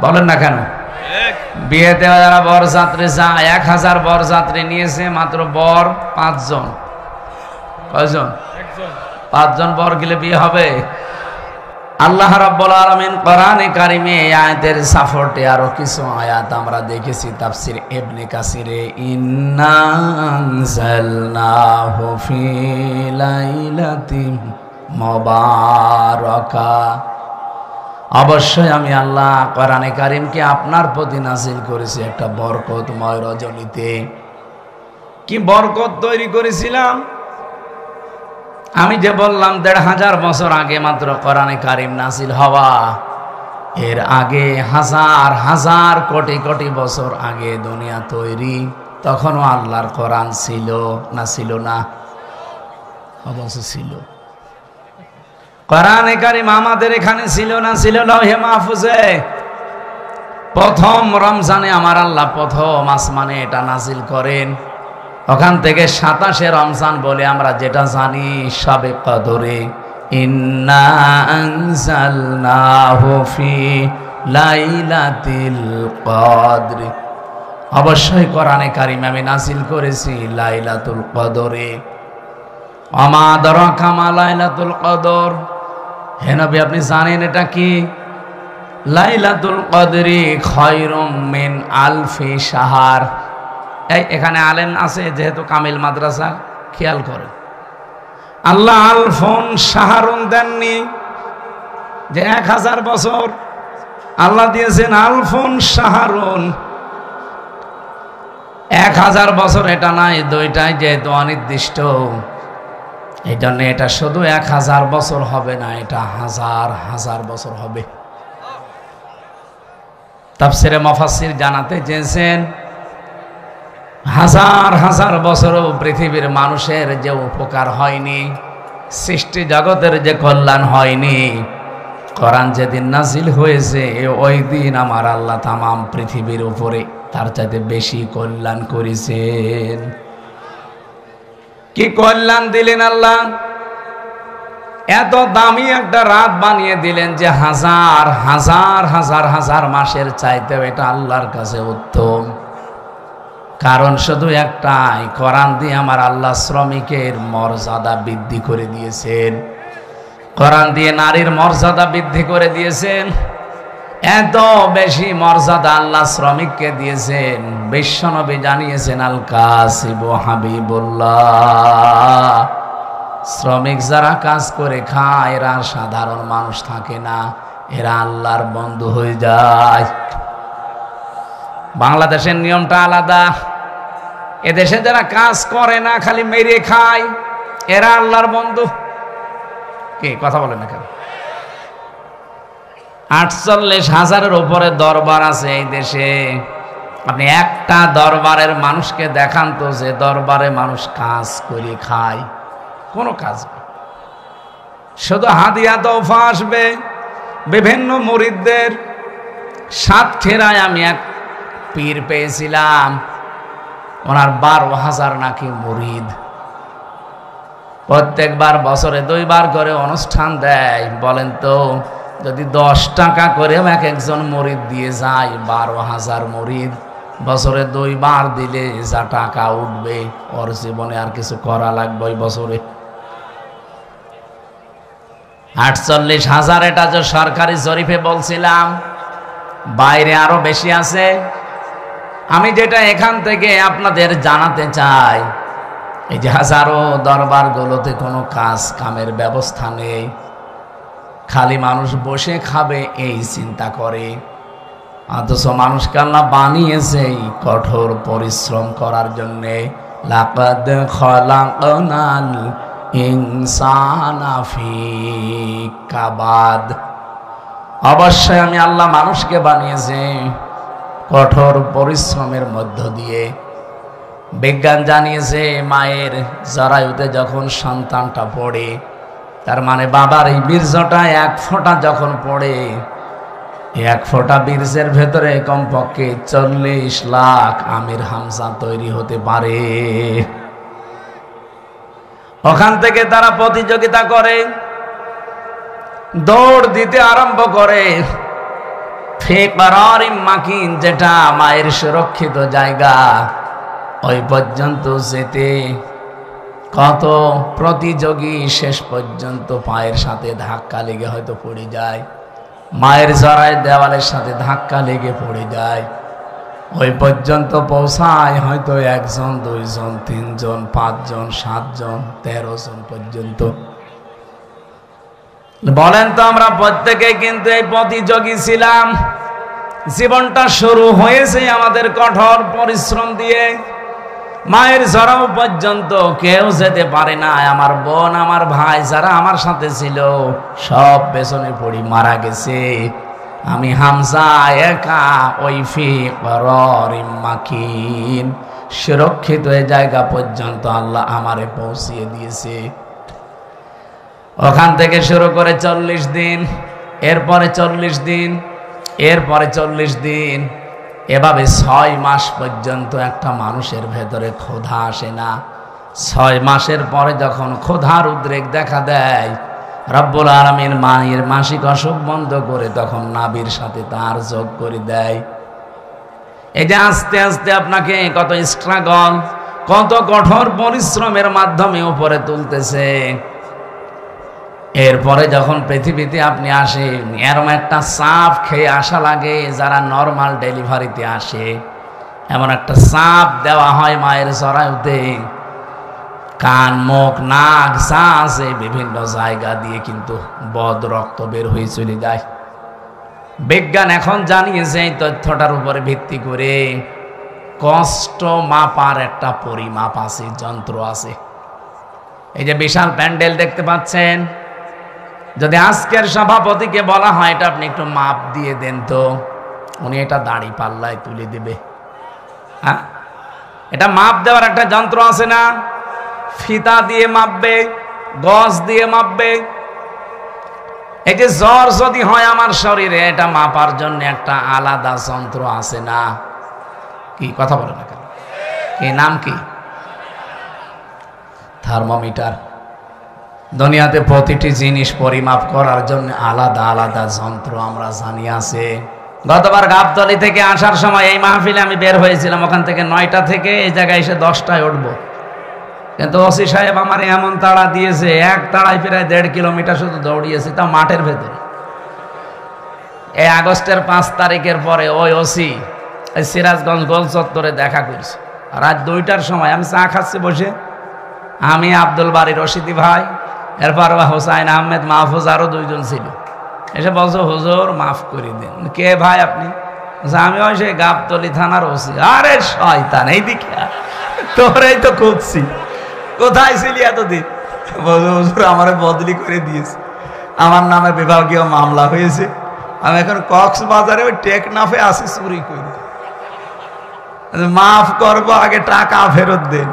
বলেন না কেন? বিয়েতে যারা বরযাত্রী যায় 1000 বরযাত্রী নিয়েছে, মাত্র বর 5 জন। কয়জন? 5 জন বর গেলে বিয়ে হবে? আল্লাহ রাব্বুল আলামিন কোরআনে কারিমে এই আয়াতের সাপোর্টে আরো কিছু আয়াত আমরা দেখেছি তাফসীর ইবনে কাসিরে, ইন্না আনজালনাহু ফি লাইলাতিন মুবারাকা। অবশ্যই আমি আল্লাহ কোরআনে কারিমকে আপনার প্রতি নাযিল করেছি একটা বরকতময় রজনীতে। কি বরকত তৈরি করেছিলাম? আমি যে বললাম 1500 বছর আগে মাত্র কোরআনে কারিম নাযিল হওয়া, এর আগে হাজার হাজার কোটি কোটি বছর আগে দুনিয়া তৈরি, তখনও আল্লাহর কোরআন ছিল না? ছিল না? অবশ্যই ছিল। কোরআনে কারিম আমাদের এখানে ছিল না? ছিল লৌহে মাহফুজে। প্রথম রমজানে আমার আল্লাহ প্রথম আসমানে এটা নাযিল করেন। ওখান থেকে 27শে রমজান বলে আমরা যেটা জানি শবে কদরে, ইন্না আনজালনাহু ফি লাইলাতিল কদর। অবশ্যই কোরআনে কারিম আমি নাযিল করেছি লাইলাতুল কদরে। ওমা আদরাকা মা লাইলাতুল কদর। হে নবী আপনি জানেন এটা কি? লাইলাতুল কদরি খায়রুম মিন আলফি শাহর। এখানে আলেম আছে যেহেতু কামিল মাদ্রাসা, খেয়াল করেন, আল্লাহ আলফুন শাহরুন দেননি যে 1000 বছর, আল্লাহ দিয়েছেন আলফুন শাহরুন। 1000 বছর এটা নাই, দুইটাই যেহেতু অনির্দিষ্ট, এই জন্য এটা শুধু 1000 বছর হবে না, এটা হাজার হাজার বছর হবে। তাফসীরে মুফাসসির জানাতে চেয়েছেন হাজার হাজার বছরও পৃথিবীর মানুষের যে উপকার হয়নি, সৃষ্টি জগতের যে কল্যাণ হয়নি, কোরআন যেদিন নাযিল হয়েছে ওই দিন আমার আল্লাহ তামাম পৃথিবীর উপরে তার চাইতে বেশি কল্যাণ করেছেন। কি কল্যাণ দিলেন আল্লাহ? এত দামি একটা রাত বানিয়ে দিলেন যে হাজার হাজার হাজার হাজার মাসের চাইতেও এটা আল্লাহর কাছে উত্তম। কারণ শুধু একটাই, কোরআন দিয়ে আমার আল্লাহ শ্রমিকের মর্যাদা বৃদ্ধি করে দিয়েছেন, কোরআন দিয়ে নারীর মর্যাদা বৃদ্ধি করে দিয়েছেন। এত বেশি মর্যাদা আল্লাহ শ্রমিককে দিয়েছেন, বিশ্বনবী জানিয়েছেন আল কাসিবু হাবিবুল্লাহ। শ্রমিক যারা কাজ করে খায় এরা সাধারণ মানুষ থাকে না, এরা আল্লাহর বন্ধু হয়ে যায়। বাংলাদেশের নিয়মটা আলাদা। এদেশে যারা কাজ করে না, খালি মেরে খায়, এরা আল্লাহর বন্ধু। কে কথা বলে না কেন? 48,000-এর উপরে দরবার আছে এই দেশে। আপনি একটা দরবারের মানুষকে দেখান তো যে দরবারে মানুষ কাজ করে খায়? কোনো কাজ নেই, শুধু হাদিয়া তোফা আসবে বিভিন্ন মুরিদদের। সাতক্ষীরায় আমি এক পীর পেয়েছিলাম, ওনার 12,000 নাকি মুরিদ। প্রত্যেকবার বছরে 2 বার করে অনুষ্ঠান দেয়। বলেন তো, যদি 10 টাকা করেও এক একজন মুরিদ দিয়ে যায়, 12,000 মুরিদ বছরে 2 বার দিলে যা টাকা উঠবে, ওর জীবনে আর কিছু করা লাগবে ওই বছরে। 48,000 এটা যে সরকারি জরিপে বলছিলাম, বাইরে আরো বেশি আছে। আমি যেটা এখান থেকে আপনাদের জানাতে চাই, এই যে হাজারো দরবারগুলোতে কোনো কাজ কামের ব্যবস্থা নেই, খালি মানুষ বসে খাবে এই চিন্তা করে। অথচ মানুষকে আল্লাহ বানিয়েছে কঠোর পরিশ্রম করার জন্যে। লাকাদ খলাকনাল ইনসানা ফি কাবাদ। অবশ্যই আমি আল্লাহ মানুষকে বানিয়েছি কঠোর পরিশ্রমের মধ্য দিয়ে। বিজ্ঞান জানিয়েছে মায়ের জরায়ুতে যখন সন্তানটা পড়ে, তার মানে বাবার এই বীর্যটা 1 ফোঁটা যখন পড়ে, 1 ফোঁটা বীর্যের ভেতরে কমপক্ষে 40 লাখ আমির হামজা তৈরি হতে পারে। ওখান থেকে তারা প্রতিযোগিতা করে, দৌড় দিতে আরম্ভ করে। ফি করারিম মাকিন, যেটা মায়ের সুরক্ষিত জায়গা, ওই পর্যন্ত যেতে কত প্রতিযোগী শেষ পর্যন্ত পায়ের সাথে ধাক্কা লেগে হয়তো পড়ে যায়, মায়ের জরায় দেওয়ালের সাথে ধাক্কা লেগে পড়ে যায়। ওই পর্যন্ত পৌঁছায় হয়তো 1 জন 2 জন 3 জন 5 জন 7 জন 13 জন পর্যন্ত। বলেন তো, আমরা প্রত্যেকেই কিন্তু এই প্রতিযোগী ছিলাম। জীবনটা শুরু হয়েছে আমাদের কঠোর পরিশ্রম দিয়ে। মায়ের জরাও পর্যন্ত কেউ যেতে পারে না। আমার বোন, আমার ভাই যারা আমার সাথে ছিল সব পেছনে পড়ি মারা গেছে। আমি হামজা একা ওই ফি করারিম মাকিন সুরক্ষিত এই জায়গা পর্যন্ত আল্লাহ আমারে পৌঁছিয়ে দিয়েছে। ওখান থেকে শুরু করে 40 দিন, এরপরে 40 দিন, এরপরে 40 দিন, এভাবে 6 মাস পর্যন্ত একটা মানুষের ভেতরে ক্ষুধা আসে না। 6 মাসের পরে যখন ক্ষুধার উদ্রেক দেখা দেয়, রব্বুল আলামিন মায়ের মাসিক অসুখ বন্ধ করে তখন নাভির সাথে তার যোগ করে দেয়। এই যে আস্তে আস্তে আপনাকে কত স্ট্রাগল, কত কঠোর পরিশ্রমের মাধ্যমে উপরে তুলতেছে। এরপরে যখন পৃথিবীতে আপনি আসেন, এরকম একটা চাপ খেয়ে আসা লাগে। যারা নর্মাল ডেলিভারিতে আসে, এমন একটা চাপ দেওয়া হয় মায়ের জরায়ুতে। কান, মুখ, নাক যা আছে বিভিন্ন জায়গা দিয়ে কিন্তু বদ রক্ত বের হয়ে চলে যায়। বিজ্ঞান এখন জানিয়েছে এই তথ্যটার উপরে ভিত্তি করে কষ্ট মাপার একটা পরিমাপ আছে, যন্ত্র আছে। এই যে বিশাল প্যান্ডেল দেখতে পাচ্ছেন, যদি আজকের সভাপতিকে বলা হয় এটা আপনি একটু মাপ দিয়ে দেন তো, উনি এটা দাড়ি পাল্লায় তুলে দেবে। হ্যাঁ, এটা মাপ দেওয়ার একটা যন্ত্র আছে না? ফিতা দিয়ে মাপবে, গজ দিয়ে মাপবে। এই যে জ্বর যদি হয় আমার শরীরে, এটা মাপার জন্য একটা আলাদা যন্ত্র আছে না? কি কথা বলে না কেন? কি নাম কি? থার্মোমিটার। দুনিয়াতে প্রতিটি জিনিস পরিমাপ করার জন্য আলাদা আলাদা যন্ত্র আমরা জানি আছে। গতবার গাবতলী থেকে আসার সময় এই মাহফিলে আমি বের হয়েছিলাম, ওখান থেকে 9টা থেকে এই জায়গায় এসে 10টায় উঠবো। কিন্তু ওসি সাহেব আমার এমন তাড়া দিয়েছে, এক তাড়ায় প্রায় 1.5 কিলোমিটার শুধু দৌড়িয়েছি, তা মাঠের ভেতরে। এই আগস্টের 5 তারিখের পরে ওই ওসি সিরাজগঞ্জ গোল চত্বরে দেখা করছে রাত 2টার সময়। আমি চা খাচ্ছি বসে, আমি, আব্দুল বারী রশিদি ভাই, এরপর হোসাইন আহমেদ, মাহফুজ, আরো 2 জন ছিল। এসে বলছো হুজুর মাফ করে দিন। কে ভাই আপনি? আমি ওই সেই গাবতলী থানার ওসি। আরে শয়তান, এইদিকে তোরাই তো খুঁজছি, কোথায় ছিলি এতদিন? বলছো হুজুর আমারে বদলি করে দিয়েছে, আমার নামে বিভাগীয় মামলা হয়েছে, আমি এখন কক্সবাজারে ওই টেকনাফে আসি চুরি করে। মাফ করবো, আগে টাকা ফেরত দেন।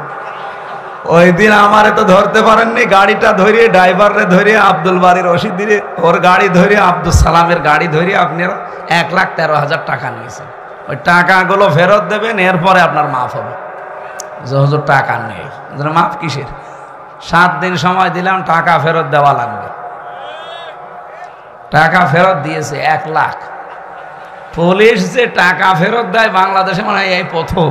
ওই দিন আমারে তো ধরতে পারেননি, গাড়িটা ধরিয়ে ড্রাইভারে ধরিয়ে আব্দুল বারী রশিদ দিয়ে ওর গাড়ি ধরিয়ে আব্দুল সালামের গাড়ি ধরিয়ে আপনারা 1,13,000 টাকা নিয়েছেন। ওই টাকাগুলো ফেরত দেবেন, এরপরে আপনার মাফ হবে। হুজুর টাকা নেই, মাফ কিসের? 7 দিন সময় দিলাম, টাকা ফেরত দেওয়া লাগবে। টাকা ফেরত দিয়েছে 1 লাখ। পুলিশ যে টাকা ফেরত দেয় বাংলাদেশে মনে হয় এই প্রথম।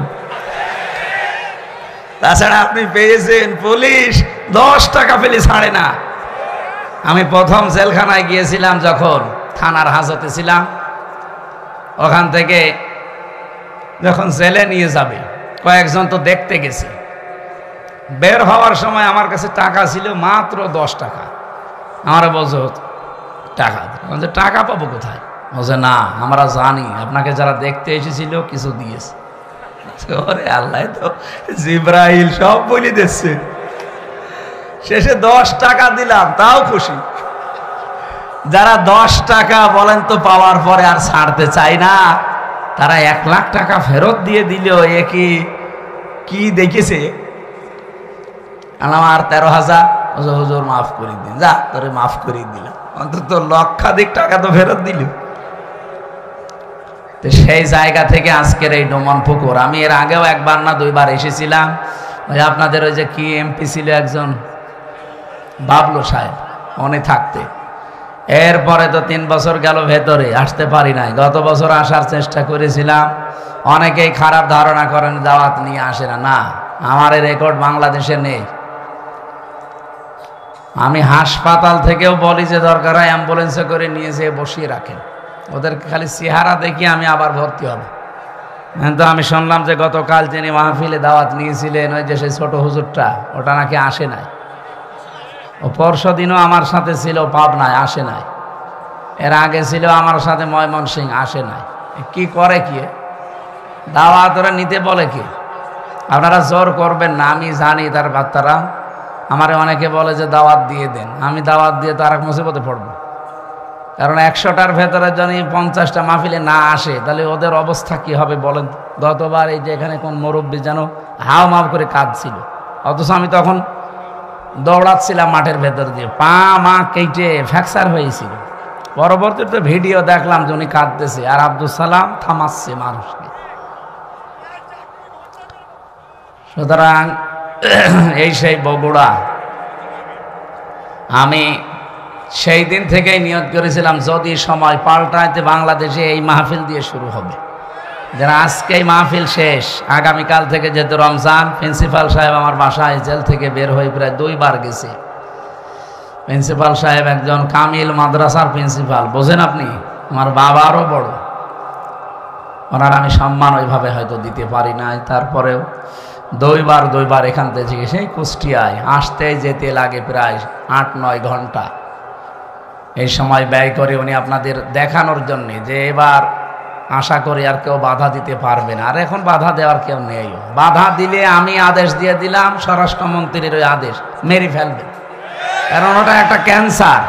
তাছাড়া আপনি পেয়েছেন পুলিশ 10 টাকা পেলে ছাড়ে না। আমি প্রথম জেলখানায় গিয়েছিলাম যখন থানার হাজতে ছিলাম, ওখান থেকে যখন জেলে নিয়ে যাবে কয়েকজন তো দেখতে গেছে, বের হওয়ার সময় আমার কাছে টাকা ছিল মাত্র 10 টাকা। আমার বলছো টাকা, টাকা পাবো কোথায়? বলছে না আমরা জানি আপনাকে যারা দেখতে এসেছিল কিছু দিয়েছে। ওরে আল্লাহ, তো জিব্রাইল সব বলে দিচ্ছে। শেষে 10 টাকা দিলাম, তাও খুশি। যারা 10 টাকা বলেন তো পাওয়ার পরে আর ছাড়তে চাই না, তারা 1 লাখ টাকা ফেরত দিয়ে দিল। এ কি দেখেছে? আমার 13,000। হুজুর মাফ করে দিন। যা তোরে মাফ করে দিলাম, অন্তত লক্ষাধিক টাকা তো ফেরত দিল। তো সেই জায়গা থেকে আজকের এই ডোমন পুকুর। আমি এর আগেও 1বার না 2বার এসেছিলাম। ওই আপনাদের ওই যে কি এমপি ছিল একজন, বাবলু সাহেব, উনি থাকতে এরপরে তো 3 বছর গেল ভেতরে, আসতে পারি নাই। গত বছর আসার চেষ্টা করেছিলাম। অনেকেই খারাপ ধারণা করেন দাওয়াত নিয়ে আসে না। না, আমার এই রেকর্ড বাংলাদেশে নেই। আমি হাসপাতাল থেকেও বলি যে দরকার হয় অ্যাম্বুলেন্সে করে নিয়ে যেয়ে বসিয়ে রাখেন, ওদেরকে খালি চেহারা দেখি আমি আবার ভর্তি হব। কিন্তু আমি শুনলাম যে গতকাল যিনি মাহফিলে দাওয়াত নিয়েছিলেন, ওই যে সেই ছোট হুজুরটা, ওটা নাকি আসে নাই। ও পরশুদিনও আমার সাথে ছিল পাবনায়, আসে নাই। এর আগে ছিল আমার সাথে ময়মনসিংহ, আসে নাই। কি করে কি দাওয়াত ওরা নিতে বলে কি? আপনারা জোর করবেন না, আমি জানি তার বাচ্চারা। আমারে অনেকে বলে যে দাওয়াত দিয়ে দেন, আমি দাওয়াত দিয়ে তো আর এক মুসিবতে পড়ব। কারণ 100টার ভেতরে যদি 50টা মাহফিলে না আসে, তাহলে ওদের অবস্থা কি হবে বলেন। গতবার এই যে এখানে কোন মুরব্বী যেন হাও মাও করে কাঁদছিল, অথচ আমি তখন দৌড়াচ্ছিলাম মাঠের ভেতর দিয়ে, পা মা কেটে ফ্র্যাকচার হয়েছিল। পরবর্তীতে ভিডিও দেখলাম যে উনি কাঁদতেছে আর আব্দুল সালাম থামাচ্ছে মানুষকে। সুতরাং এই সেই বগুড়া, আমি সেই দিন থেকেই নিয়ত করেছিলাম যদি সময় পাল্টাইতে বাংলাদেশে এই মাহফিল দিয়ে শুরু হবে। যারা আজকে এই মাহফিল শেষ, আগামীকাল থেকে যেহেতু রমজান, প্রিন্সিপাল সাহেব আমার বাসায় জেল থেকে বের হয়ে প্রায় 2 বার গেছে। প্রিন্সিপাল সাহেব একজন কামিল মাদ্রাসার প্রিন্সিপাল, বোঝেন আপনি, আমার বাবারও বড়। ওনার আমি সম্মান ওইভাবে হয়তো দিতে পারি নাই, তারপরেও 2 বার এখান থেকে সেই কুষ্টিয়ায় আসতে যেতে লাগে প্রায় 8-9 ঘন্টা। এই সময় ব্যয় করে উনি আপনাদের দেখানোর জন্যে যে এবার আশা করি আর কেউ বাধা দিতে পারবে না। আর এখন বাধা দেওয়ার কেউ নেই। বাধা দিলে আমি আদেশ দিয়ে দিলাম, স্বরাষ্ট্রমন্ত্রীর ওই আদেশ মেরে ফেলবে। কারণ ওটা একটা ক্যান্সার।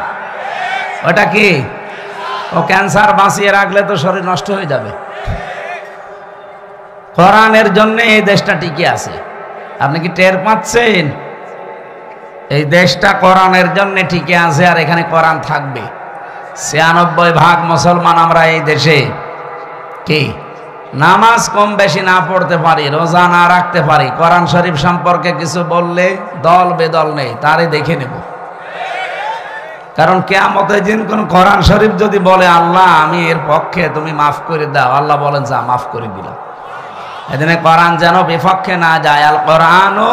ওটা কি? ও ক্যান্সার বাঁচিয়ে রাখলে তো শরীর নষ্ট হয়ে যাবে। কোরআনের জন্য এই দেশটা টিকে আছে। আপনি কি টের পাচ্ছেন? এই দেশটা কোরআনের জন্য টিকে আছে, আর এখানে কোরআন থাকবে। 96% মুসলমান আমরা এই দেশে। কি নামাজ কম বেশি না পড়তে পারি, রোজা না রাখতে পারি, কোরআন শরীফ সম্পর্কে কিছু বললে দল বেদল নেই, তারই দেখে নেব। কারণ কিয়ামতের দিন কোন কোরআন শরীফ যদি বলে আল্লাহ আমি এর পক্ষে, তুমি মাফ করে দাও, আল্লাহ বলেন যা মাফ করে দিলাম। এদিনে কোরআন যেন বিপক্ষে না যায়। আল কোরআনও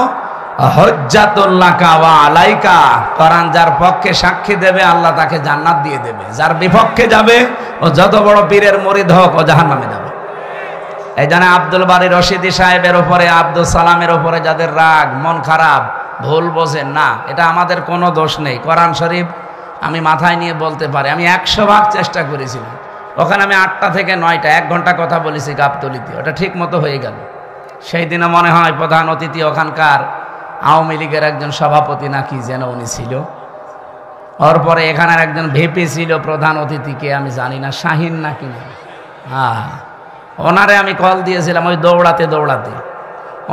হুজ্জাতুল লাকা ওয়া আলাইকা। কোরআন যার পক্ষে সাক্ষী দেবে আল্লাহ তাকে জান্নাত দিয়ে দেবে, যার বিপক্ষে যাবে ও যত বড় পীরের মুরিদ হোক ও জাহান্নামে যাবে। এই জন্য আব্দুল বারী রশিদি সাহেবের উপরে, আব্দুল সালামের উপরে যাদের রাগ, মন খারাপ, ভুল বোঝেন না, এটা আমাদের কোনো দোষ নেই। কোরআন শরীফ আমি মাথায় নিয়ে বলতে পারি। আমি 100 চেষ্টা করেছিলাম। ওখানে আমি 8টা থেকে 9টা 1 ঘন্টা কথা বলেছি গাবতলীতে, ওটা ঠিক মতো হয়ে গেল। সেই দিনে মনে হয় প্রধান অতিথি ওখানকার আওয়ামী লীগের একজন সভাপতি নাকি যেন উনি ছিল। ওর পরে এখানের একজন ভিপি ছিল প্রধান অতিথিকে আমি জানি না, শাহিন নাকি না, হ্যাঁ, ওনারে আমি কল দিয়েছিলাম ওই দৌড়াতে।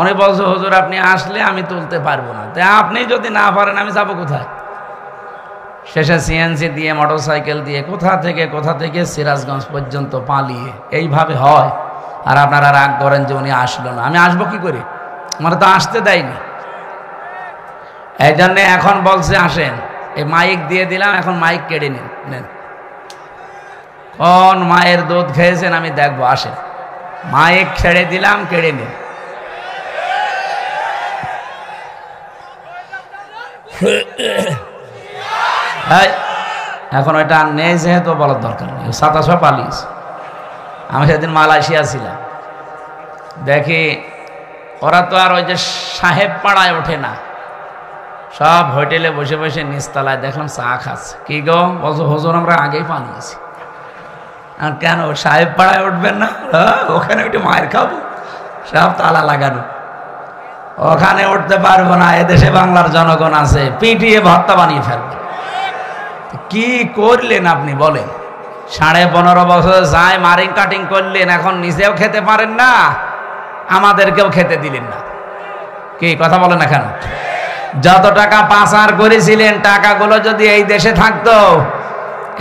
উনি বলছে হুজুর আপনি আসলে আমি তুলতে পারবো না। তাই আপনি যদি না পারেন আমি যাবো কোথায়? শেষে সিএনজি দিয়ে, মোটরসাইকেল দিয়ে কোথা থেকে সিরাজগঞ্জ পর্যন্ত পালিয়ে। এইভাবে হয়। আর আপনারা রাগ করেন যে উনি আসলো না। আমি আসবো কি করে? আমার তো আসতে দেয়নি। এই জন্যে এখন বলছে আসেন, এই মাইক দিয়ে দিলাম, এখন মাইক কেড়ে নেন। কোন মায়ের দুধ খেয়েছেন আমি দেখবো, আসেন। মাইক ছেড়ে দিলাম, কেড়ে নিন। এখন ওইটা নেই যেহেতু বলার দরকার নেই, 27 পালিশ। আমি সেদিন মালয়েশিয়া ছিলাম, দেখি ওরা তো আর ওই যে সাহেব পাড়ায় ওঠে না, সব হোটেলে বসে বসে নিচতলায় দেখলাম চা খাচ্ছে। কি গো? বলছো হুজুর আমরা আগেই পালিয়েছি। আর কেন সাহেব পাড়ায় উঠবেন না? ওখানে উঠে মায়ের খাবো, সব তালা লাগানো, ওখানে উঠতে পারবো না। এদেশে বাংলার জনগণ আছে, পিটিয়ে ভর্তা বানিয়ে ফেলবে। কি করলেন আপনি বলেন? 15.5 বছর যায় মারিং কাটিং করলেন, এখন নিজেও খেতে পারেন না, আমাদেরকেও খেতে দিলেন না। কি কথা বলেন না কেন? যত টাকা পাচার করেছিলেন, টাকাগুলো যদি এই দেশে থাকতো,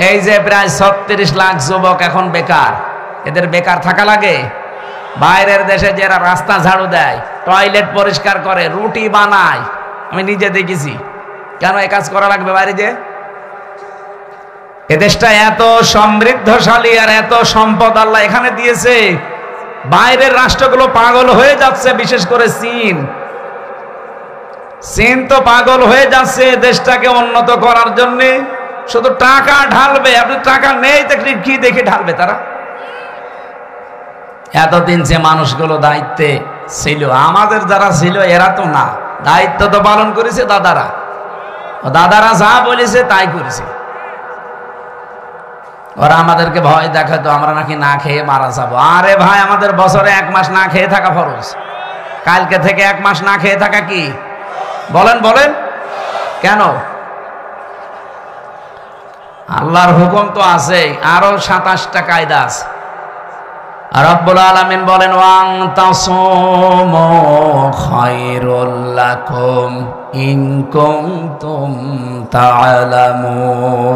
এই যে প্রায় 36 লাখ যুবক এখন বেকার, এদের বেকার থাকা লাগে? বাইরের দেশে যারা রাস্তা ঝাড়ু দেয়, টয়লেট পরিষ্কার করে, রুটি বানায়, আমি নিজে দেখেছি। কেন এই কাজ করা লাগবে বাইরে? যে এ দেশটা এত সমৃদ্ধশালী আর এত সম্পদ আল্লাহ এখানে দিয়েছে, বাইরের রাষ্ট্রগুলো পাগল হয়ে যাচ্ছে। বিশেষ করে চীন তো পাগল হয়ে যাচ্ছে দেশটাকে উন্নত করার জন্য। শুধু টাকা ঢালবে, আপনি টাকা নেই দেখলে কি দেখে ঢালবে তারা? এতদিন যে মানুষগুলো দায়িত্বে ছিল, আমাদের যারা ছিল এরা তো না, দায়িত্ব তো পালন করেছে দাদারা। দাদারা যা বলেছে তাই করেছে। ওরা আমাদেরকে ভয় দেখাতো আমরা নাকি না খেয়ে মারা যাবো। আরে ভাই, আমাদের বছরে 1 মাস না খেয়ে থাকা ফরজ। কালকে থেকে 1 মাস না খেয়ে থাকা কি? বলেন বলেন, কেন? আল্লাহর হুকুম তো আছে, আরো 27টা কায়দা আছে। রব্বুল আলামিন বলেন, ওয়াং তাসুমু খায়রুল লাকুম ইন কুনতুম তা'লামুন।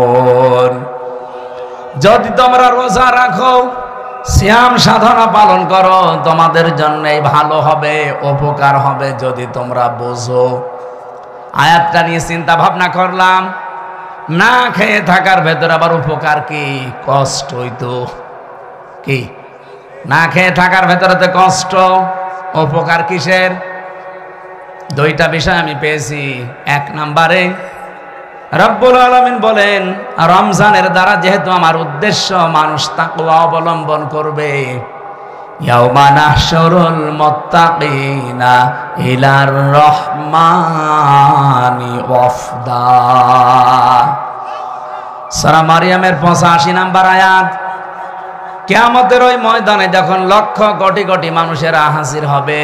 যদি তোমরা রোজা রাখো, সিয়াম সাধনা পালন করো, তোমাদের জন্যই ভালো হবে, উপকার হবে যদি তোমরা বোঝো। আয়াতটা নিয়ে চিন্তা ভাবনা করলাম, না খেয়ে থাকার ভেতর আবার উপকার কি? কষ্ট হইতো কি? না খেয়ে থাকার ভেতরে তো কষ্ট, উপকার কিসের? 2টা বিষয় আমি পেয়েছি। 1 নম্বরে রব্বুল আলামিন বলেন, রমজানের দ্বারা যেহেতু আমার উদ্দেশ্য মানুষ তাকওয়া অবলম্বন করবে, ইয়াউমা নাহশুরুল মুত্তাকিনা ইলার রহমানি ওয়াফদা। সূরা মারিয়ামের 85 নম্বর আয়াত। কিয়ামতের ওই ময়দানে যখন লক্ষ কোটি কোটি মানুষেরা হাজির হবে,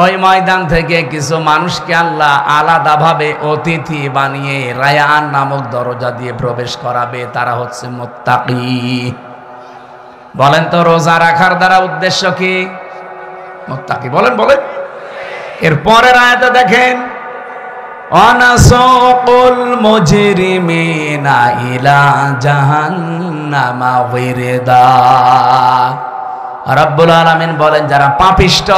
ওই ময়দান থেকে কিছু মানুষকে আল্লাহ আলাদাভাবে অতিথি বানিয়ে রায়ান নামক দরজা দিয়ে প্রবেশ করাবে। তারা হচ্ছে মুত্তাকি। বলেন তো, রোজা রাখার দ্বারা উদ্দেশ্য কি? মুত্তাকি। বলেন বলেন। এর পরের আয়াতে দেখেন, অনাসুকুল মুজরিমিনা ইলা জাহান্নামা ওয়িরদা। রব্বুল আলামিন বলেন, যারা পাপিষ্ঠ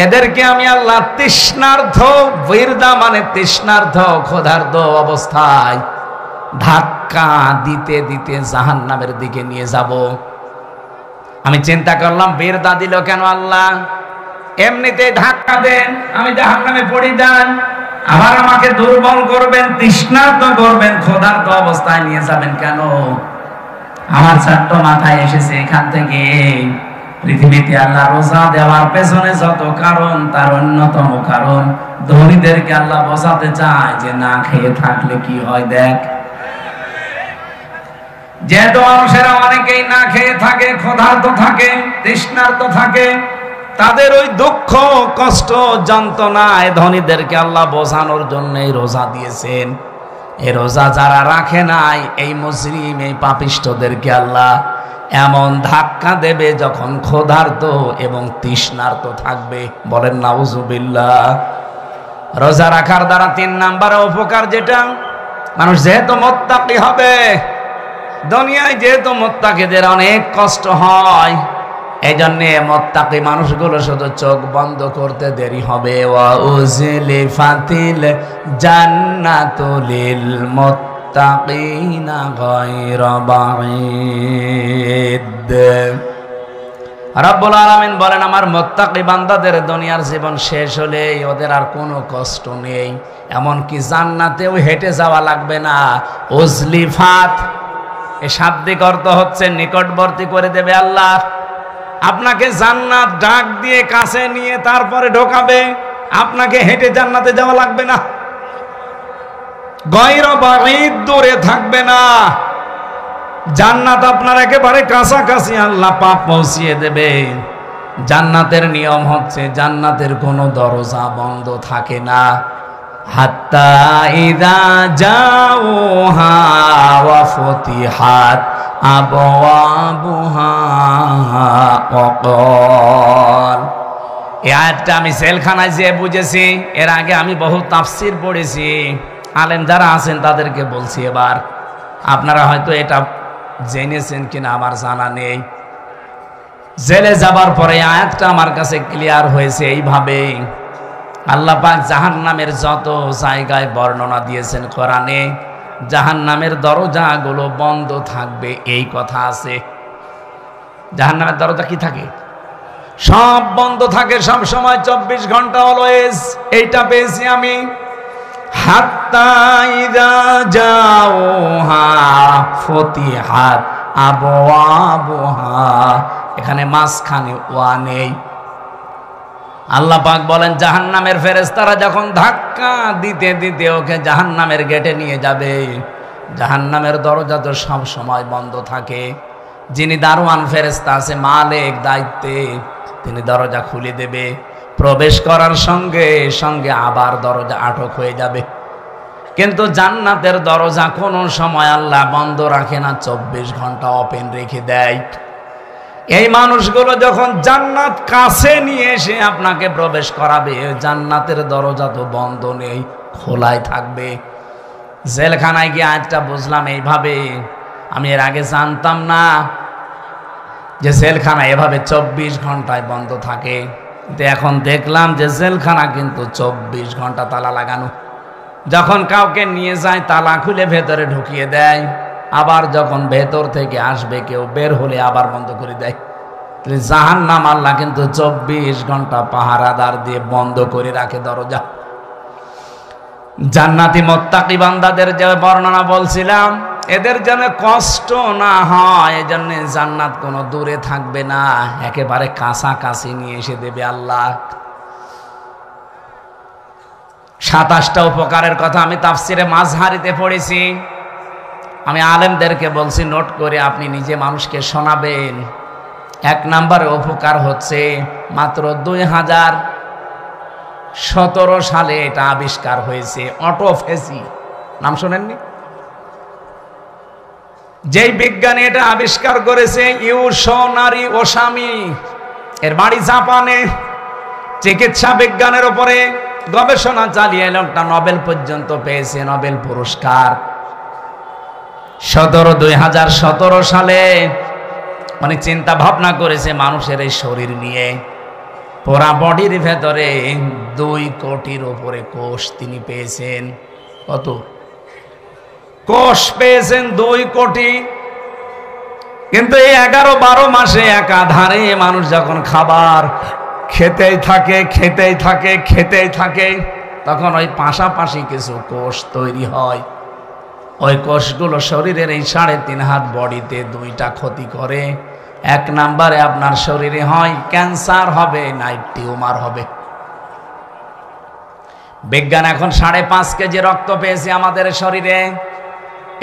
এদেরকে আমি আল্লাহ তৃষ্ণার্থ, ওয়িরদা মানে তৃষ্ণার্থ, ক্ষুধার্ত অবস্থায় ধাক্কা দিতে দিতে জাহান্নামের দিকে নিয়ে যাব। আমি চিন্তা করলাম, ওয়িরদা দিল কেন আল্লাহ? এমনিতে ধাক্কা দেন, আমি জাহান্নামে পড়ি যান, আবার আমাকে দুর্বল করবেন, তৃষ্ণার্ত করবেন, ক্ষুধার্ত অবস্থায় নিয়ে যাবেন কেন? আমার ছাত্র মাথায় এসেছে এখান থেকে, পৃথিবীতে আল্লাহ রোজা দেওয়ার পেছনে যত কারণ, তার অন্যতম কারণ ধনীদেরকে আল্লাহ বোঝাতে চায় যে না খেয়ে থাকলে কি হয়। দেখ, যেহেতু মানুষেরা অনেকেই না খেয়ে থাকে, ক্ষুধার্ত থাকে, তৃষ্ণার্ত থাকে, তাদের ওই দুঃখ, কষ্ট, যন্ত্রণায় ধনীদেরকে আল্লাহ বোঝানোর জন্যই রোজা দিয়েছেন। এই রোজা যারা রাখে নাই, এই মুজরিম, এই পাপিষ্ঠদেরকে আল্লাহ এমন ধাক্কা দেবে যখন ক্ষুধার্ত এবং তৃষ্ণার্ত থাকবে। বলেন নাউজুবিল্লাহ। রোজা রাখার দ্বারা 3 নম্বরে উপকার যেটা, মানুষ যেহেতু মুত্তাকি হবে, দুনিয়ায় যেহেতু মুত্তাকিদের অনেক কষ্ট হয়, এই জন্য মুত্তাকি মানুষগুলো শুধু চোখ বন্ধ করতে দেরি হবে। ওয়া উজলিফাতিল জান্নাতু লিল মুত্তাকিনা গায়রা বাঈদ। রব্বুল আলামিন বলেন, আমার মুত্তাকি বান্দাদের দুনিয়ার জীবন শেষ হলে ওদের আর কোনো কষ্ট নেই, এমনকি জান্নাতেও হেঁটে যাওয়া লাগবে না। উজলিফাত এই শাব্দিক অর্থ হচ্ছে নিকটবর্তী করে দেবে আল্লাহ। আপনাকে জান্নাত ডাক দিয়ে কাছে নিয়ে তারপরে ঢোকাবে, আপনাকে হেঁটে জান্নাতে যাওয়া লাগবে না। গায়রা বাঈদ, দূরে থাকবে না। জান্নাত আপনার একেবারে কাছাকাছি, আল্লাহ পাক পৌঁছিয়ে দেবে। জান্নাতের নিয়ম হচ্ছে, জান্নাতের কোনো দরজা বন্ধ থাকে না। হাত্তা ইযা জাউহা ওয়া ফুতিহাত আবওয়াবুহা ওয়াকাল। এই আয়াতটা আমি জেলখানায় যেয়ে বুঝেছি। এর আগে আমি বহু তাফসীর পড়েছি, আলেম যারা আছেন তাদেরকে বলছি। এবার আপনারা হয়তো এটা জেনেছেন কিনা আমার জানা নেই। জেলে যাবার পরে আয়াতটা আমার কাছে ক্লিয়ার হয়েছে এইভাবে, আল্লাহ পাক জাহান্নামের যত জায়গায় বর্ণনা দিয়েছেন কোরআনে, জাহান্নামের দরজাগুলো বন্ধ থাকবে, এই কথা আছে। জাহান্নামের দরজা কি থাকে? সব বন্ধ থাকে সব সময়, 24 ঘন্টা অলওয়েজ। এইটা পেয়েছি আমি। হাত্তা ইযা জাওহা ফতিহাত আবওয়াবুহা, এখানে মাঝখানে ওয়া নেই। আল্লাহ পাক বলেন জাহান্নামের ফেরেশতারা যখন ধাক্কা দিতে দিতে ওকে জাহান্নামের গেটে নিয়ে যাবে, জাহান্নামের দরজা তো সব সময় বন্ধ থাকে। যিনি দারোয়ান ফেরেশতা আছে, মালিক দায়িত্বে, তিনি দরজা খুলে দেবে। প্রবেশ করার সঙ্গে সঙ্গে আবার দরজা আটক হয়ে যাবে। কিন্তু জান্নাতের দরজা কোনো সময় আল্লাহ বন্ধ রাখে না, 24 ঘন্টা ওপেন রেখে দেয়। এই মানুষগুলো যখন জান্নাত কাছে নিয়ে এসে আপনাকে প্রবেশ করাবে, জান্নাতের দরজা তো বন্ধ নেই, খোলাই থাকবে। জেলখানায় গিয়ে আজটা বুঝলাম এইভাবে, আমি এর আগে জানতাম না যে জেলখানা এভাবে 24 ঘন্টায় বন্ধ থাকে। কিন্তু এখন দেখলাম যে জেলখানা কিন্তু 24 ঘন্টা তালা লাগানো। যখন কাউকে নিয়ে যায় তালা খুলে ভেতরে ঢুকিয়ে দেয়, আবার যখন ভেতর থেকে আসবে কেউ, বের হলে আবার বন্ধ করে দেয়। জাহান্নাম আল্লাহ কিন্তু 24 ঘন্টা পাহারাদার দিয়ে বন্ধ করে রাখে দরজা। জান্নাতি মুত্তাকি বান্দাদের যে বর্ণনা বলছিলাম, এদের যেন কষ্ট না হয়, এজন্য জান্নাত কোনো দূরে থাকবে না, একেবারে কাছাকাছি নিয়ে এসে দেবে আল্লাহ। 27টা উপকারের কথা আমি তাফসিরে মাযহারিতে পড়েছি। আমি আলেমদেরকে বলছি নোট করে আপনি নিজে মানুষকে শোনাবেন। 1 নম্বরে উপকার হচ্ছে, মাত্র 2017 সালে এটা আবিষ্কার হয়েছে, অটোফেজি। নাম শোনেননি? যেই বিজ্ঞানী এটা আবিষ্কার করেছে ইউশোনারি ওসামি, এর বাড়ি জাপানে। চিকিৎসা বিজ্ঞানের উপরে গবেষণা চালিয়ে লোকটা নোবেল পর্যন্ত পেয়েছে, নোবেল পুরস্কার। 2017 সালে মানে চিন্তা ভাবনা করেছে মানুষের এই শরীর নিয়ে। পুরা বডির ভেতরে 2 কোটির উপরে কোষ তিনি পেয়েছেন। কত কোষ পেয়েছেন? 2 কোটি। কিন্তু এই 11-12 মাসে একাধারে মানুষ যখন খাবার খেতেই থাকে, তখন ওই পাশাপাশি কিছু কোষ তৈরি হয়। ওই কোষগুলো শরীরের এই 3.5 হাত বডিতে 2টা ক্ষতি করে। 1 নম্বরে আপনার শরীরে হয় ক্যান্সার হবে, নাই টিউমার হবে। বিজ্ঞান এখন 5.5 কেজি রক্ত পেয়েছে আমাদের শরীরে।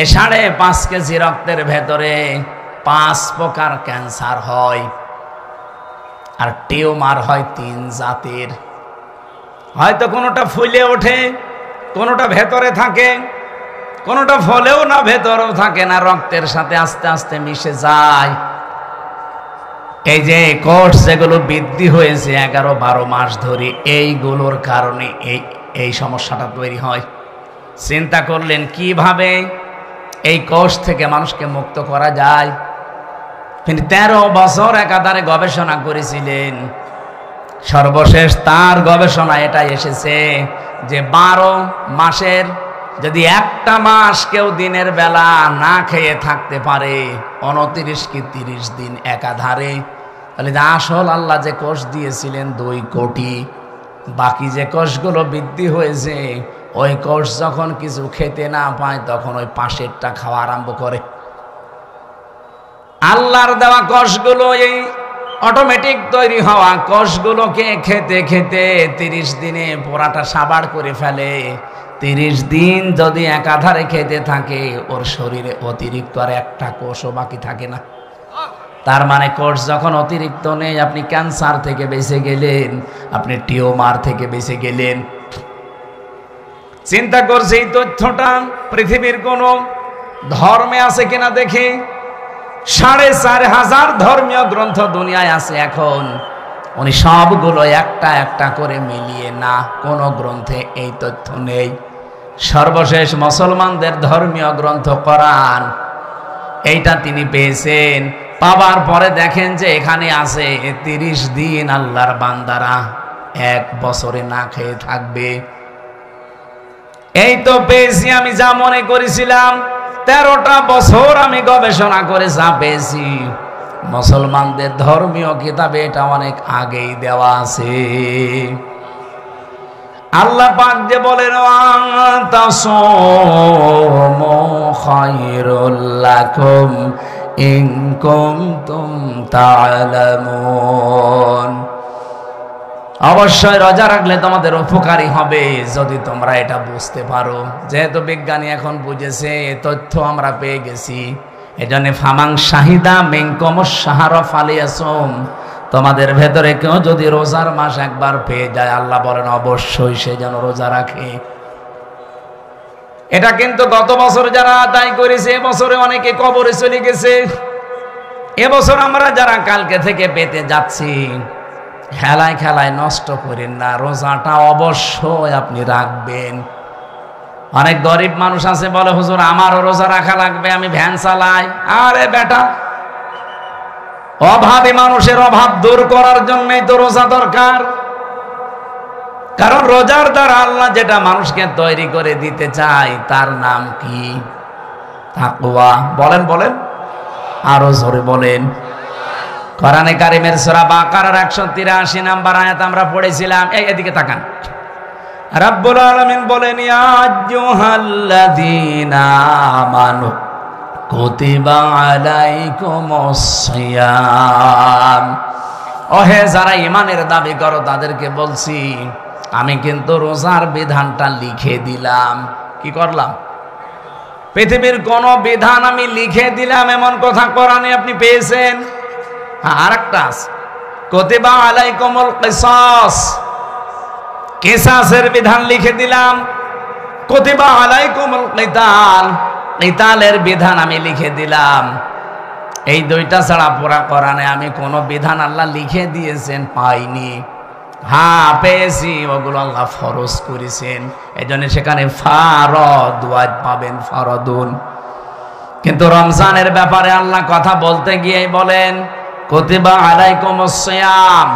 এই 5.5 কেজি রক্তের ভেতরে 5 প্রকার ক্যান্সার হয়, আর টিউমার হয় 3 জাতের। হয়তো কোনোটা ফুলে ওঠে, কোনোটা ভেতরে থাকে, কোনোটা ফলেও না, ভেতরেও থাকে না, রক্তের সাথে আস্তে আস্তে মিশে যায়। এই যে কোষ যেগুলো বৃদ্ধি হয়েছে 11-12 মাস ধরে, এইগুলোর কারণে এই সমস্যাটা তৈরি হয়। চিন্তা করলেন কিভাবে এই কোষ থেকে মানুষকে মুক্ত করা যায়। তিনি 13 বছর একাধারে গবেষণা করেছিলেন। সর্বশেষ তার গবেষণা এটাই এসেছে যে 12 মাসের যদি একটা মাস কেউ দিনের বেলা না খেয়ে থাকতে পারে, 29 কি 30 দিন একাধারে, তাহলে আসল আল্লাহ যে কোষ দিয়েছিলেন 2 কোটি, বাকি যে কোষগুলো বৃদ্ধি হয়েছে, ওই কোষ যখন কিছু খেতে না পায় তখন ওই পাশেরটা খাওয়া আরম্ভ করে। আল্লাহর দেওয়া কোষগুলো, এই অটোমেটিক তৈরি হওয়া কোষগুলোকে খেতে খেতে 30 দিনে পোড়াটা সাবাড় করে ফেলে। 30 দিন যদি একাধারে খেতে থাকে, ওর শরীরে অতিরিক্ত আর একটা কোষও বাকি থাকে না। তার মানে কোষ যখন অতিরিক্ত নেই, আপনি ক্যান্সার থেকে বেঁচে গেলেন, আপনি টিউমার থেকে বেঁচে গেলেন। চিন্তা করছে এই তথ্যটা পৃথিবীর কোন ধর্মে আছে কিনা দেখি। 4,500 ধর্মীয় গ্রন্থ দুনিয়ায় আছে এখন। উনি সবগুলো একটা একটা করে মিলিয়ে না, কোন গ্রন্থে এই তথ্য নেই। সর্বশেষ মুসলমানদের ধর্মীয় গ্রন্থ কোরআন, এইটা তিনি পেয়েছেন। পাবার পরে দেখেন যে এখানে আছে 30 দিন আল্লাহর বান্দারা 1 বছরে না খেয়ে থাকবে। এই তো পেয়েছি আমি যা মনে করেছিলাম। 13টা বছর আমি গবেষণা করে যা পেয়েছি, মুসলমানদের ধর্মীয় কিতাবে এটা অনেক আগেই দেওয়া আছে। আল্লাহ পাক যে বলেন তাসামু খায়রুল লাকুম ইন কুনতুম তা'লামুন, অবশ্যই রোজা রাখলে তোমাদের উপকারী হবে যদি তোমরা এটা বুঝতে পারো। যেহেতু বিজ্ঞানী এখন বুঝেছে, তথ্য আমরা পেয়ে গেছি, এজন্য ফামাং শাহিদা মিনকুমুশ শাহরা ফালিয়াসুম, তোমাদের ভেতরে কেউ যদি রোজার মাস একবার পেয়ে যায়, আল্লাহ বলেন অবশ্যই সে যেন রোজা রাখে। এটা কিন্তু গত বছর যারা আদায় করেছে, এবছরে অনেকে কবরে চলে গেছে। এবছর আমরা যারা কালকে থেকে পেতে যাচ্ছি, খেলায় খেলায় নষ্ট করেন না, রোজাটা অবশ্যই আপনি রাখবেন। অনেক গরিব মানুষ আছে বলে হুজুর আমারও রোজা রাখা লাগবে, আমি ভ্যান চালাই। আরে বেটা, অভাবী মানুষের অভাব দূর করার জন্যই তো রোজা দরকার। কারণ রোজার দ্বারা আল্লাহ যেটা মানুষকে তৈরি করে দিতে চায় তার নাম কি? তাকওয়া। বলেন বলেন, আরো জোরে বলেন। কোরআনে কারিমের সূরা বাকারার 183 নম্বর আয়াত আমরা পড়েছিলাম। এদিকে তাকান, রাব্বুল আলামিন বলেন ইয়া আইয়ুহাল্লাযীনা আমানু কুতিবা আলাইকুমুস সিয়াম, ওহে যারা ঈমানের দাবি করো তাদেরকে বলছি আমি কিন্তু রোজার বিধানটা লিখে দিলাম। কি করলাম? পৃথিবীর কোন বিধান আমি লিখে দিলাম এমন কথা কোরআনে আপনি পেয়েছেন? আরেকটা আছে, কুতিবা আলাইকুমুল কিসাস, কিসাসের বিধান লিখে দিলাম। কুতিবা আলাইকুমুল কিতাল, কিতালের বিধান আমি লিখে দিলাম। এই দুইটা ছাড়া পুরা কোরআনে আমি কোন বিধান আল্লাহ লিখে দিয়েছেন পাইনি। হ্যাঁ পেয়েছি, ওগুলো আল্লাহ ফরজ করেছেন, এজন্য সেখানে ফারদ ওয়াজ পাবেন, ফারদুন। কিন্তু রমজানের ব্যাপারে আল্লাহ কথা বলতে গিয়ে বলেন কুতিবা আলাইকুমুস সিয়াম,